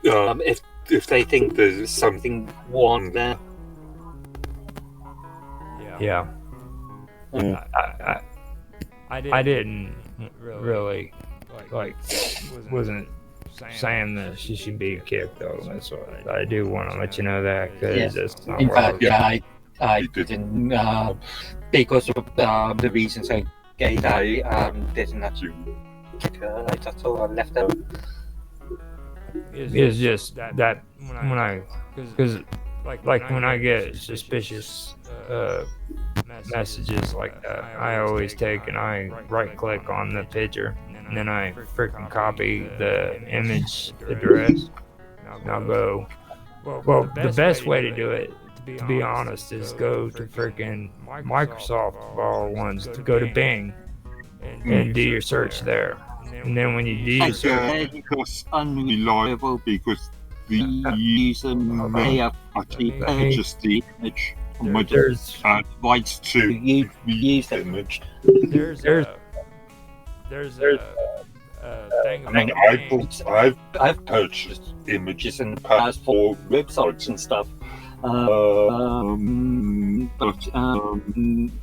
if they think there's something wrong there. Yeah. I didn't really wasn't saying that she should be kicked, though. That's what I do want to let you know that, because that's not. In fact, I didn't because of the reasons I gave. I didn't actually kick her. I just told her I left her. It's just that when I, because like when I get suspicious messages like that, I always take and I right click on the picture, and then I freaking copy the image address, and I'll go, well, the best way to do it, to be honest, is go to freaking Microsoft of all ones, to go to Bing and do your search there. And then when you do your search, it's unreliable because the user may have actually purchased the image. There's rights to use the image. There's a thing. I mean, I've purchased images in the past for websites and stuff. But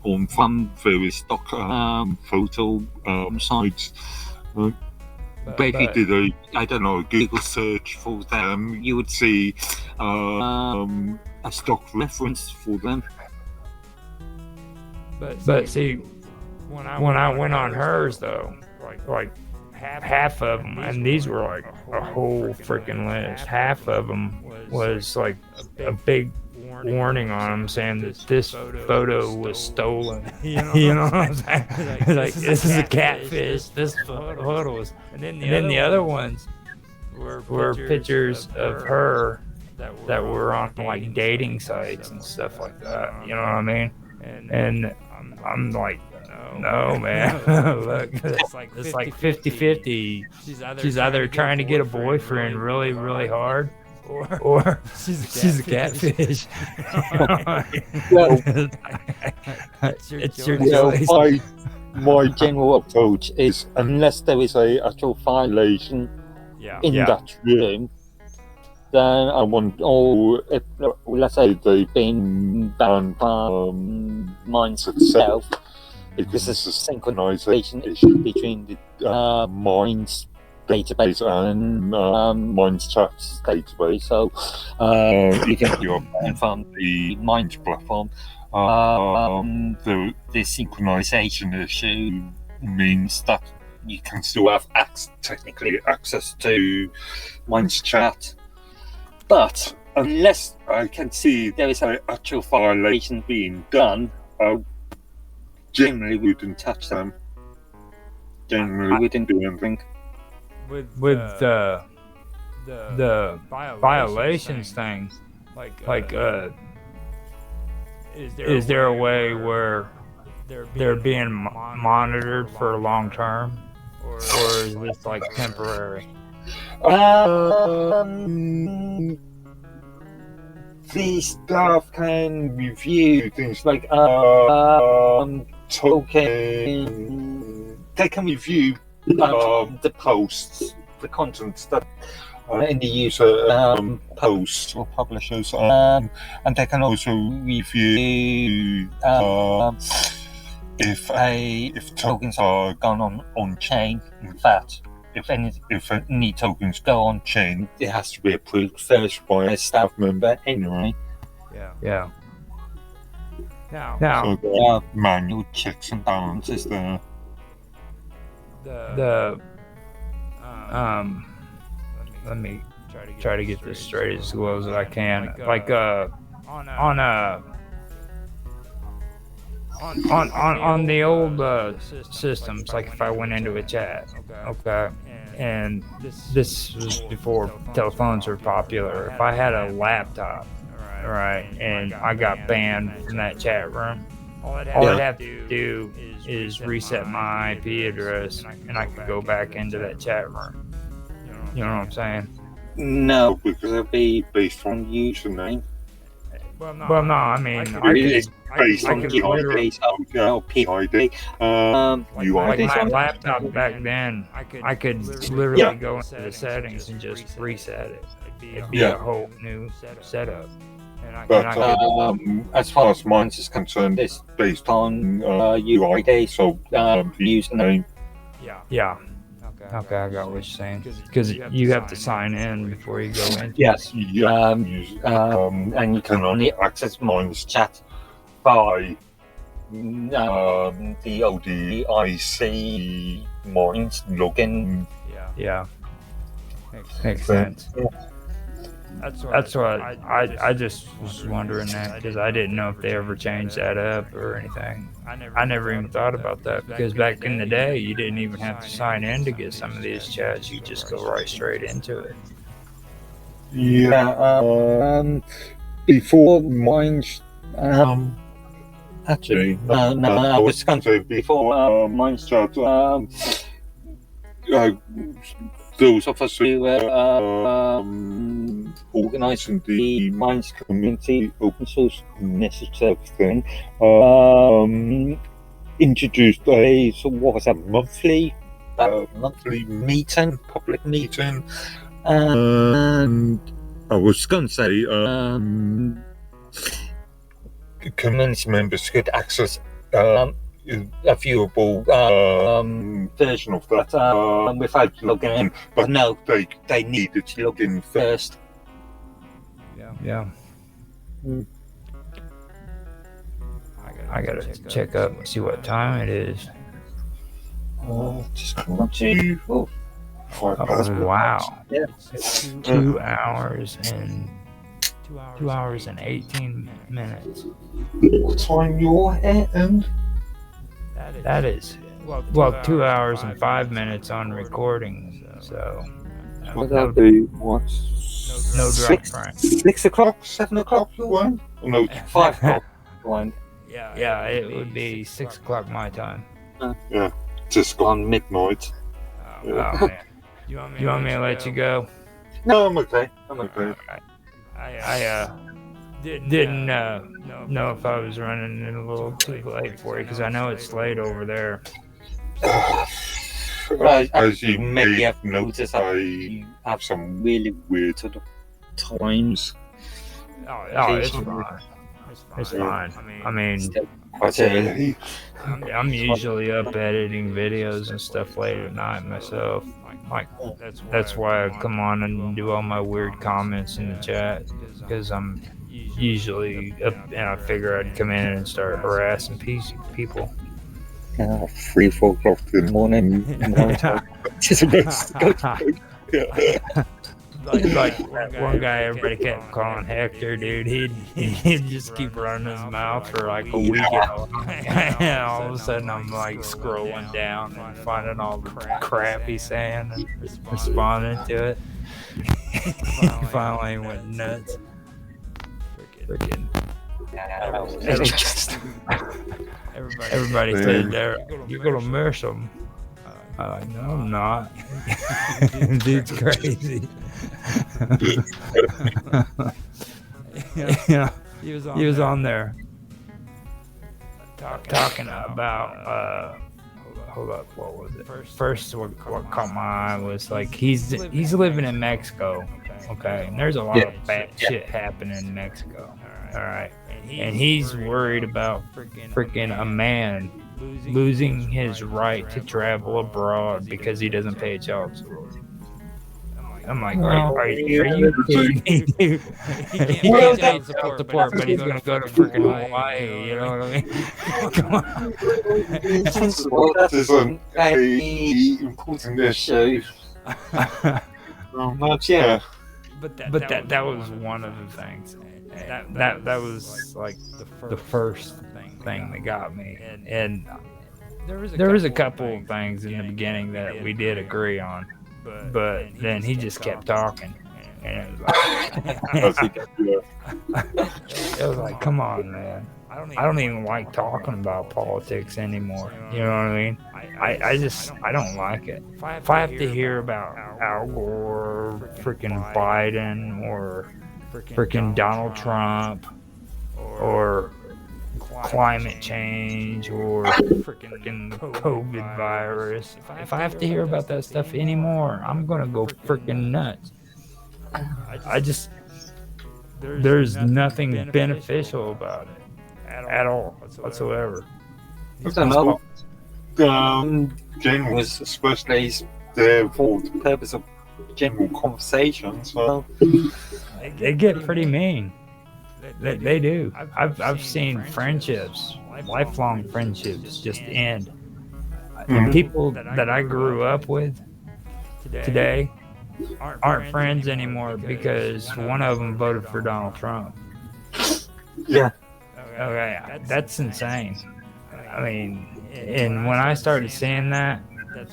on from various stock photo sites. But if you did a Google search for them, you would see a stock reference for them. But see, when I went on hers though, like half of them, and these were like a whole freaking list. Half of them was like a big warning on them saying that this photo was stolen. You know what I'm saying? Like this is a catfish. This photo was, and then the other ones were pictures of her that were on like dating sites and stuff like that. You know what I mean? And I'm like, no, man. Look, it's like 50-50. She's either trying to get a boyfriend really, really hard, or she's a catfish. Well, it's your well, choice. my general approach is, unless there is a actual violation in that room, then I want, if, let's say they've been banned from Minds itself, because there's a synchronization issue between the Minds database and Minds Chat's database. So even if you're banned from the Minds platform, the synchronization issue means that you can still have technically access to Minds Chat. But unless I can see there is an actual violation being done, I generally wouldn't touch them. Generally wouldn't do anything. With the violations thing, like is there a way where they're being monitored for long term, or is this like temporary? The staff can review things like token. They can review the posts, the contents that any user posts or publishers, and they can also review if tokens are gone on chain. In fact, if any tokens go on chain, it has to be approved first by a staff member anyway. Yeah. Now, So there are manual checks and balances there. Let me try to get this straight as well as I can. Like on the old systems, like if I went into a chat, okay, and this was before telephones were popular. If I had a laptop, right, and I got banned from that chat room, all I'd have to do is reset my IP address, and I could go back into that chat room. You know what I'm saying? No, because it'll be based on username. Well, no, I mean, It's based on could PID, literally- PID. like UID. my laptop back then, I could literally go into the settings and just reset it. It'd be a whole new setup. But as far as Minds is concerned, it's based on UID, so username. Yeah. Okay, I got what you're saying. Because you have to sign in before you go in. Yes, and you can only access Minds Chat by the ODIC Minds login. Yeah. Makes sense. That's what I just was wondering that, because I didn't know if they ever changed that up or anything. I never even thought about that, because back in the day you didn't even have to sign in to get some of these chats. You just go right straight into it. Yeah, before Minds, actually, no, I was going to say before Minds Chat, those of us who were organising the Minds community open source message service thing, introduced a monthly meeting, public meeting, and I was going to say community members could access a viewable version of that without logging in, but no, they needed to log in first. Yeah. I gotta check up and see what time it is. Just come up to. Oh, Oh, wow. Yeah. It's 2 hours and 2 hours and 18 minutes. What time you're at? And That is, well, 2 hours and 5 minutes on recording. So, what that'll be? What? no drop front. 6 o'clock, 7 o'clock. You won? Oh, no, 5 o'clock. You won. Yeah, it would be 6 o'clock my time. Just gone midnight. Oh, man. You want me to let you go? No, I'm okay. I'm okay. I didn't know if I was running in a little too late for you, because I know it's late over there. As you may have noticed, I have some really weird sort of times. Oh, it's fine. It's fine. I mean, Quite early. I'm usually up editing videos and stuff late at night myself. Like, that's why I come on and do all my weird comments in the chat, because I'm usually up, and I figure I'd come in and start harassing people. 3, 4 o'clock in the morning. Just go to bed. Like one guy everybody kept calling Hector, dude. He'd just keep running his mouth for like a week. And all of a sudden I'm like scrolling down and finding all the crap he's saying and responding to it. Finally went nuts. Freaking. Everybody said there, you're gonna miss him. No, I'm not. Dude's crazy. Yeah, he was on there talking about hold up, what was it? First, what caught my eye was like he's living in Mexico, okay, and there's a lot of bad shit happening in Mexico, all right, and he's worried about freaking a man losing his right to travel abroad because he doesn't pay child support. I'm like, are you kidding me, dude? He can't pay child support, but he's gonna go to freaking Hawaii. You know what I mean? Come on. That is a very important issue. Yeah. But that was one of the things. That was like the first thing that got me. And there was a couple of things in the beginning that we did agree on. But then he just kept talking, and it was like, come on, man. I don't even like talking about politics anymore. You know what I mean? I don't like it. If I have to hear about Al Gore, freaking Biden, or freaking Donald Trump, or climate change, or freaking the COVID virus. If I have to hear about that stuff anymore, I'm gonna go freaking nuts. There's nothing beneficial about it at all whatsoever. I don't know. General was especially there for the purpose of general conversation, so they get pretty mean. They do. I've seen friendships, lifelong friendships, just end. And people that I grew up with today aren't friends anymore because one of them voted for Donald Trump. Yeah. Okay, that's insane. I mean, and when I started seeing that,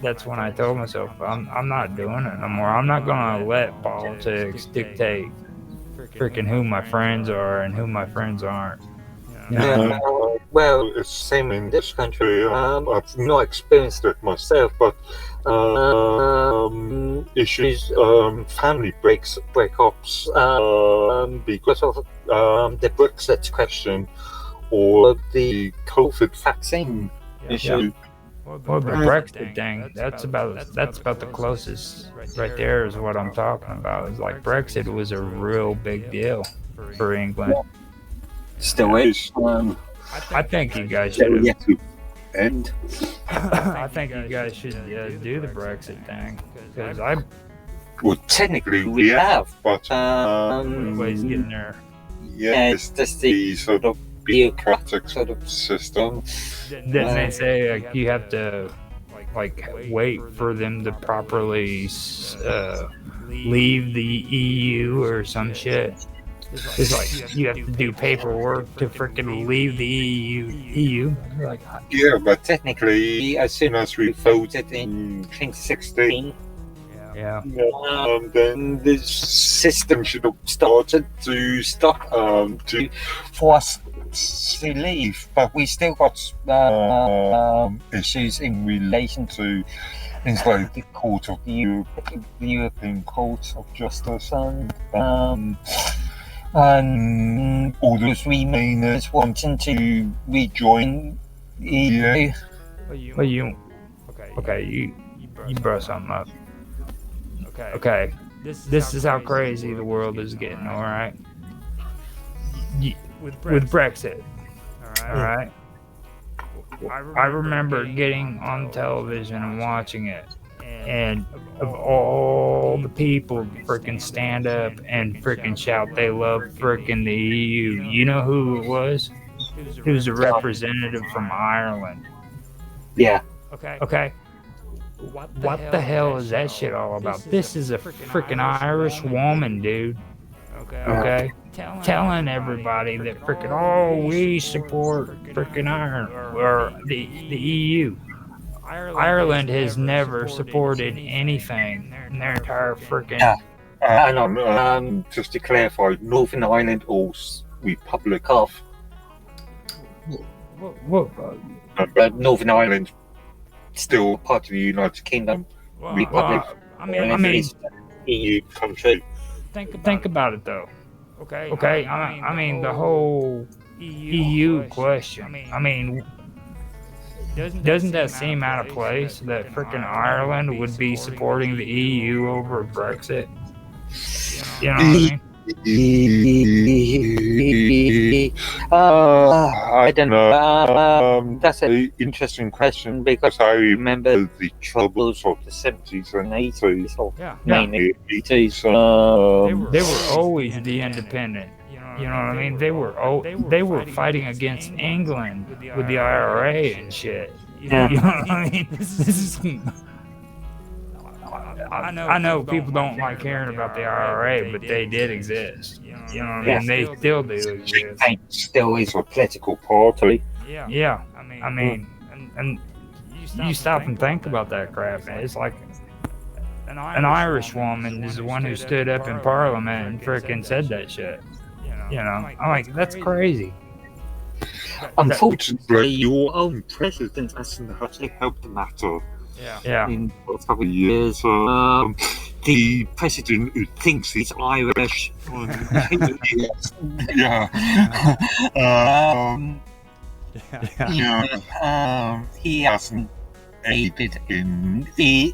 that's when I told myself, I'm not doing it no more. I'm not gonna let politics dictate freaking who my friends are and who my friends aren't. Yeah, well, it's the same in this country. I've not experienced it myself, but issues, family breakups, because of the Brexit question or the COVID vaccine issue. Well, the Brexit thing, that's about the closest right there is what I'm talking about. It's like Brexit was a real big deal for England. Still is. I think you guys should Yet to end. I think you guys should do the Brexit thing, because Well, technically we have, but everybody's getting there. yeah, it's just the sort of bureaucratic sort of system. Didn't they say you have to like wait for them to properly leave the EU or some shit? It's like you have to do paperwork to freaking leave the EU. Like, Yeah, but technically, as soon as we voted in 2016, yeah. then this system should have started to stop for us to leave. But we still got issues in relation to things like the Court of the European Court of Justice and all those Remainers wanting to rejoin the EU. Well, you brought something up. Okay, this is how crazy the world is getting. All right, with Brexit. All right. I remember getting on television and watching it, and of all the people freaking stand up and freaking shout they love freaking the EU, you know who it was? It was a representative from Ireland. Yeah. Okay. What the hell is that shit all about? This is a freaking Irish woman, dude. Okay? Telling everybody that freaking, oh, we support freaking Ireland or the EU. Ireland has never supported anything in their entire freaking. Just to clarify, Northern Ireland or Republic of. But Northern Ireland still part of the United Kingdom. Republic. I mean, EU country. Think about it though. Okay. I mean the whole EU question. I mean, doesn't that seem out of place that freaking Ireland would be supporting the EU over Brexit? You know what I mean? I don't know. That's an interesting question because I remember the troubles of the 70s and 80s, or mainly 80s. They were always the independent. You know what I mean? They were fighting against England with the IRA and shit. You know what I mean? This is. I know people don't like hearing about the IRA, but they did exist. You know what I mean? They still do exist. It still is a political party. Yeah. I mean, and you stop and think about that crap, man. It's like an Irish woman is the one who stood up in Parliament and freaking said that shit. You know, I'm like, that's crazy. Unfortunately, your own president hasn't actually helped the matter. Yeah. In a couple of years, the president who thinks he's Irish, he hasn't aided in. He's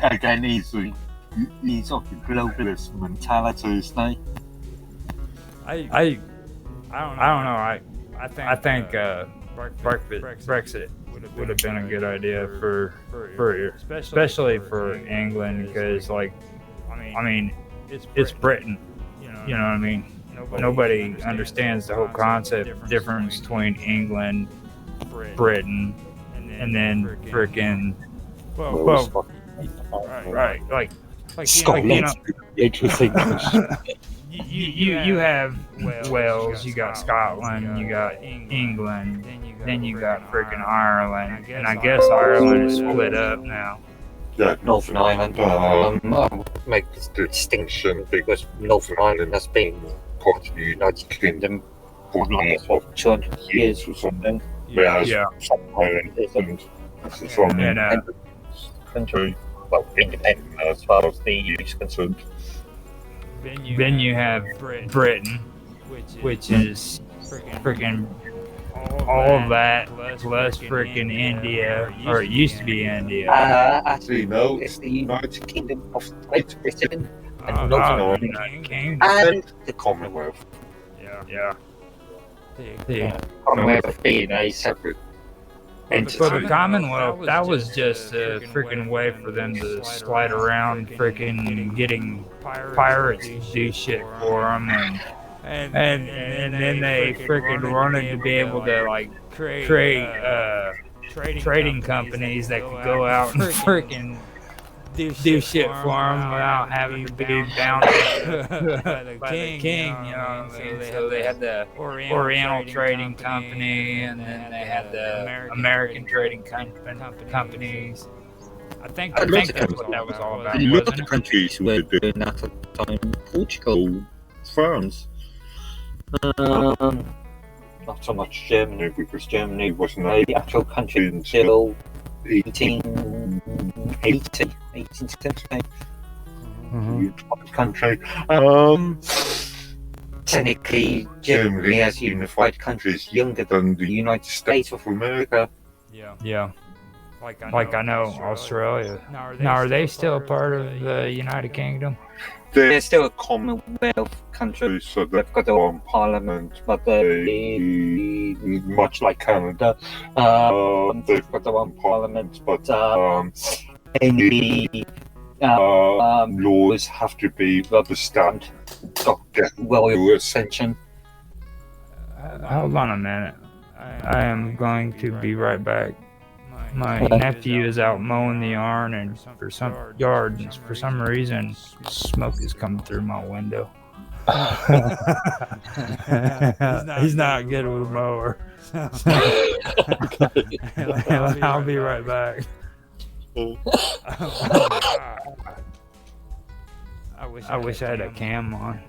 of the globalist mentality, isn't he? I don't know. I think Brexit would have been a good idea for especially for England, because like I mean it's Britain, you know what I mean? Nobody understands the whole concept difference between England, Britain, and then freaking right, like Scotland. You have Wales, you got Scotland, you got England, then you got freaking Ireland, and I guess Ireland is split up now. Yeah, Northern Ireland. I'll make this distinction because Northern Ireland has been part of the United Kingdom for like 200 years or something. Whereas some Ireland isn't. It's from an independent country, well, independent as far as the EU is concerned. Then you have Britain, which is freaking all of that plus freaking India, or it used to be India. Actually, no, it's the United Kingdom of Great Britain and Northern Ireland and the Commonwealth. Yeah. The Commonwealth being a separate entity. But the Commonwealth, that was just a freaking way for them to slide around freaking getting pirates to do shit for them and then they freaking wanted to be able to like create trading companies that could go out and freaking do shit for them without having to be bound by the king, you know what I mean? So they had the Oriental Trading Company, and then they had the American Trading Companies. I think that's what that was all about, A lot of wasn't the it? countries were doing that at the time. Portugal, France. Not so much Germany, because Germany wasn't the actual country until 1870. Country. Technically, Germany as a unified country is younger than the United States of America. Yeah. Like I know Australia. Now, are they still part of the United Kingdom? They're still a Commonwealth country, so they've got their own parliament, but they, much like Canada, they've got their own parliament, but any laws have to be rubber stamped, get royal ascension. Hold on a minute. I am going to be right back. My nephew is out mowing the yard, and for some reason, smoke is coming through my window. He's not good with a mower. I'll be right back. I wish I had a cam on.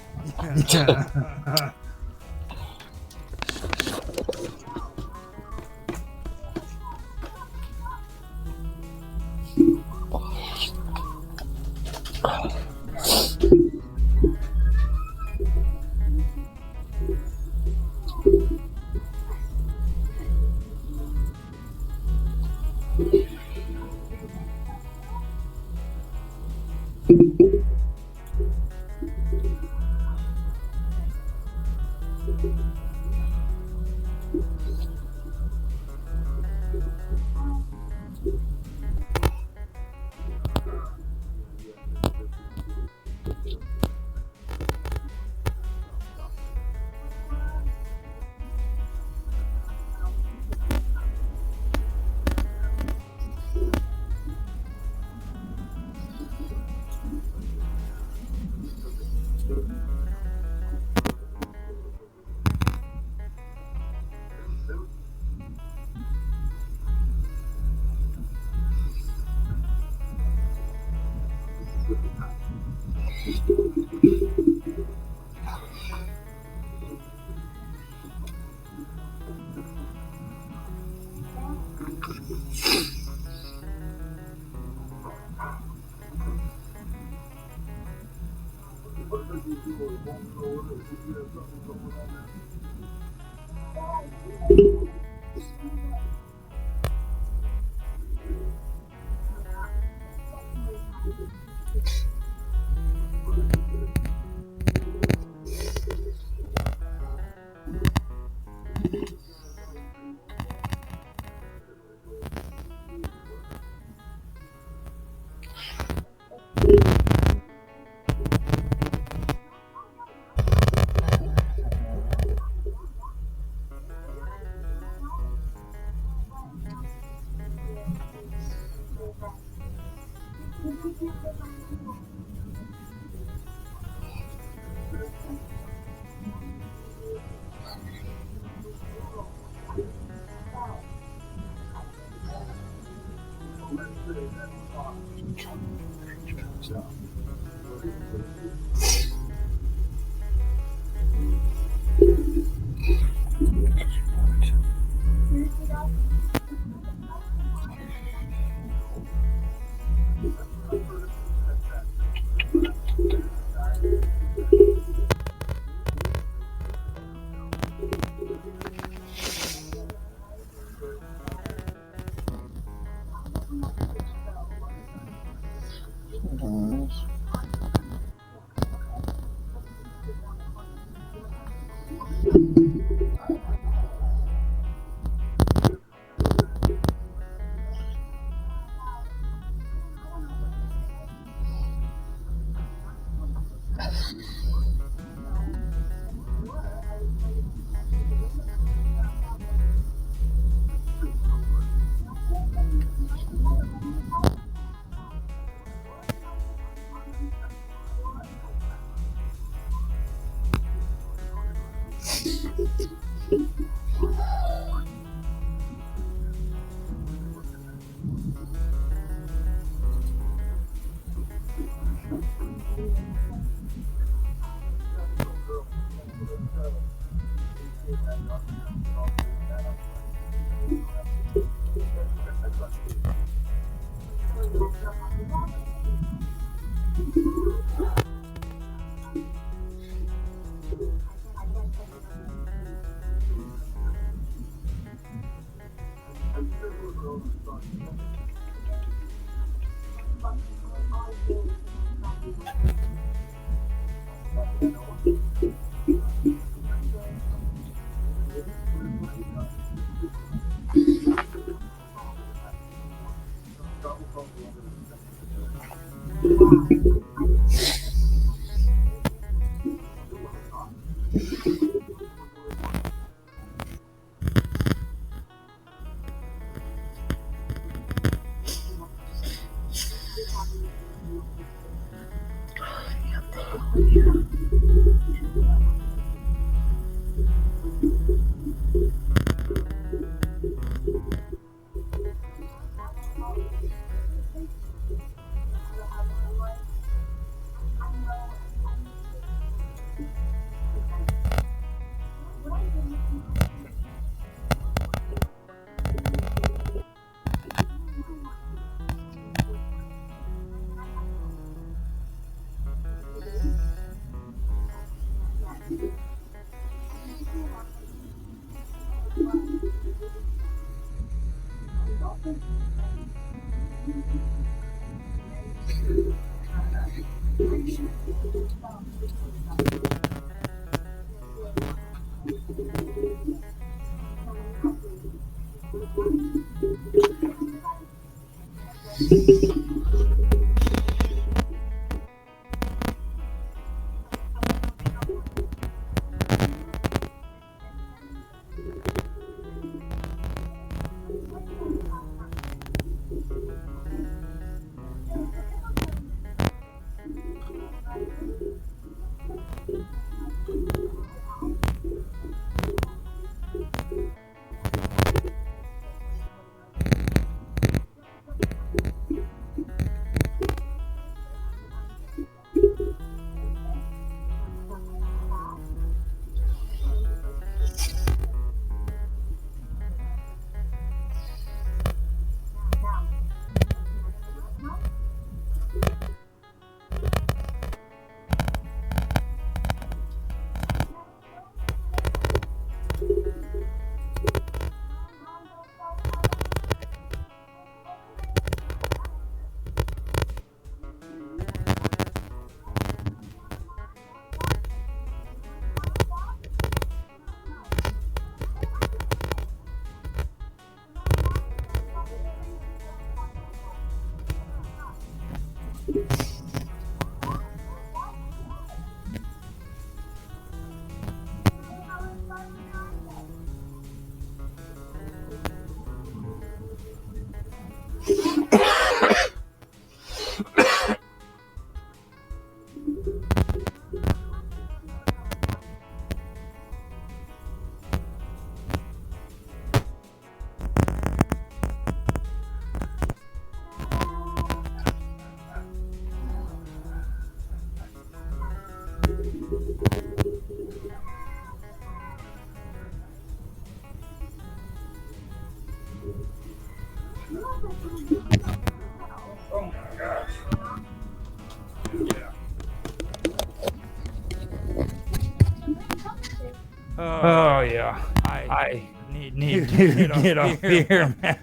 Oh yeah, I need to get off here, man.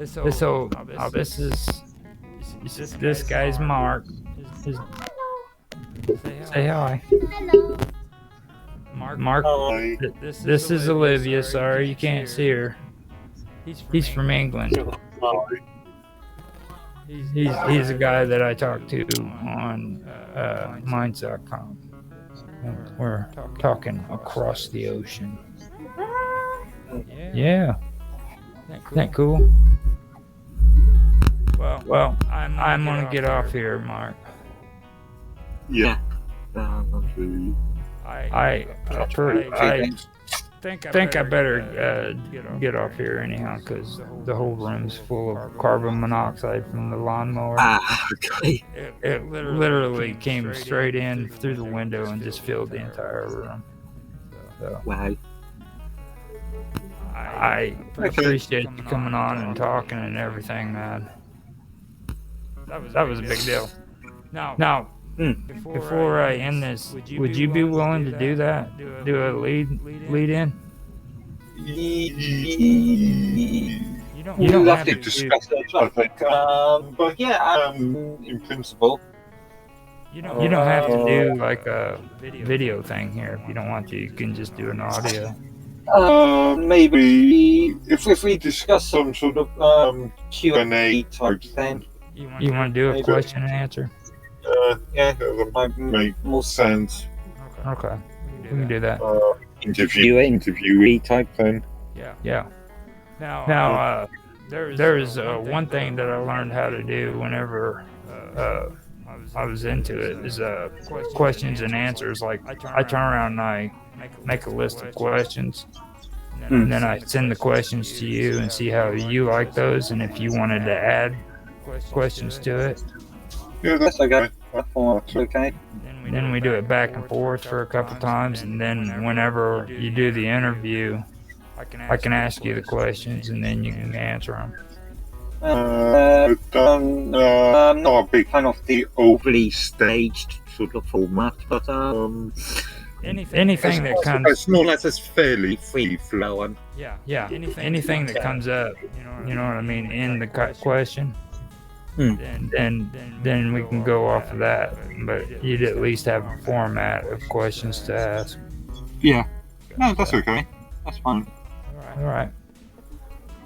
So this guy's Mark. Say hi. Hello. Mark. Hi. This is Olivia. Sorry you can't see her. He's from England. He's a guy that I talk to on Minds.com. We're talking across the ocean. Yeah. Isn't that cool? Well, I'm gonna get off here, Mark. Yeah. Okay. I think I better get off here anyhow, because the whole room's full of carbon monoxide from the lawnmower. Okay. It literally came straight in through the window and just filled the entire room. So Wow. I appreciate you coming on and talking and everything, man. That was a big deal. Now, before I end this, would you be willing to do that? Do a lead in? You don't We'll have have to to discuss it, I think. But yeah, in principle. You don't have to do like a video thing here. If you don't want to, you can just do an audio. Maybe if we discuss some sort of Q&A type thing. You want to do a Maybe. question and answer? Yeah, that might make more sense. Okay, we can do that. Interviewee type thing. Yeah. Now, there is one thing that I learned how to do whenever I was into it is questions and answers. Like I turn around and I make a list of questions, and then I send the questions to you and see how you like those, and if you wanted to add questions to it. Yeah, that's okay. That's okay. Then we do it back and forth for a couple times, and then whenever you do the interview, I can ask you the questions, and then you can answer them. I'm not a big fan of the overly staged sort of format, but Anything that comes, as long as it's fairly free flowing. yeah, anything that comes up, you know what I mean, in the question, then we can go off of that. But you'd at least have a format of questions to ask. Yeah. No, that's okay. That's fine. All right.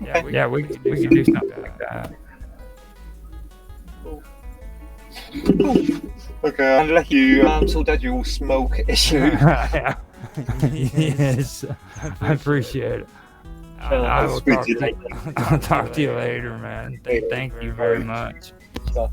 Yeah, we can do something like that. Okay, I'll let you sort out your smoke issue. Yes, I appreciate it. I will talk to you later, man. Thank you very much. Sure.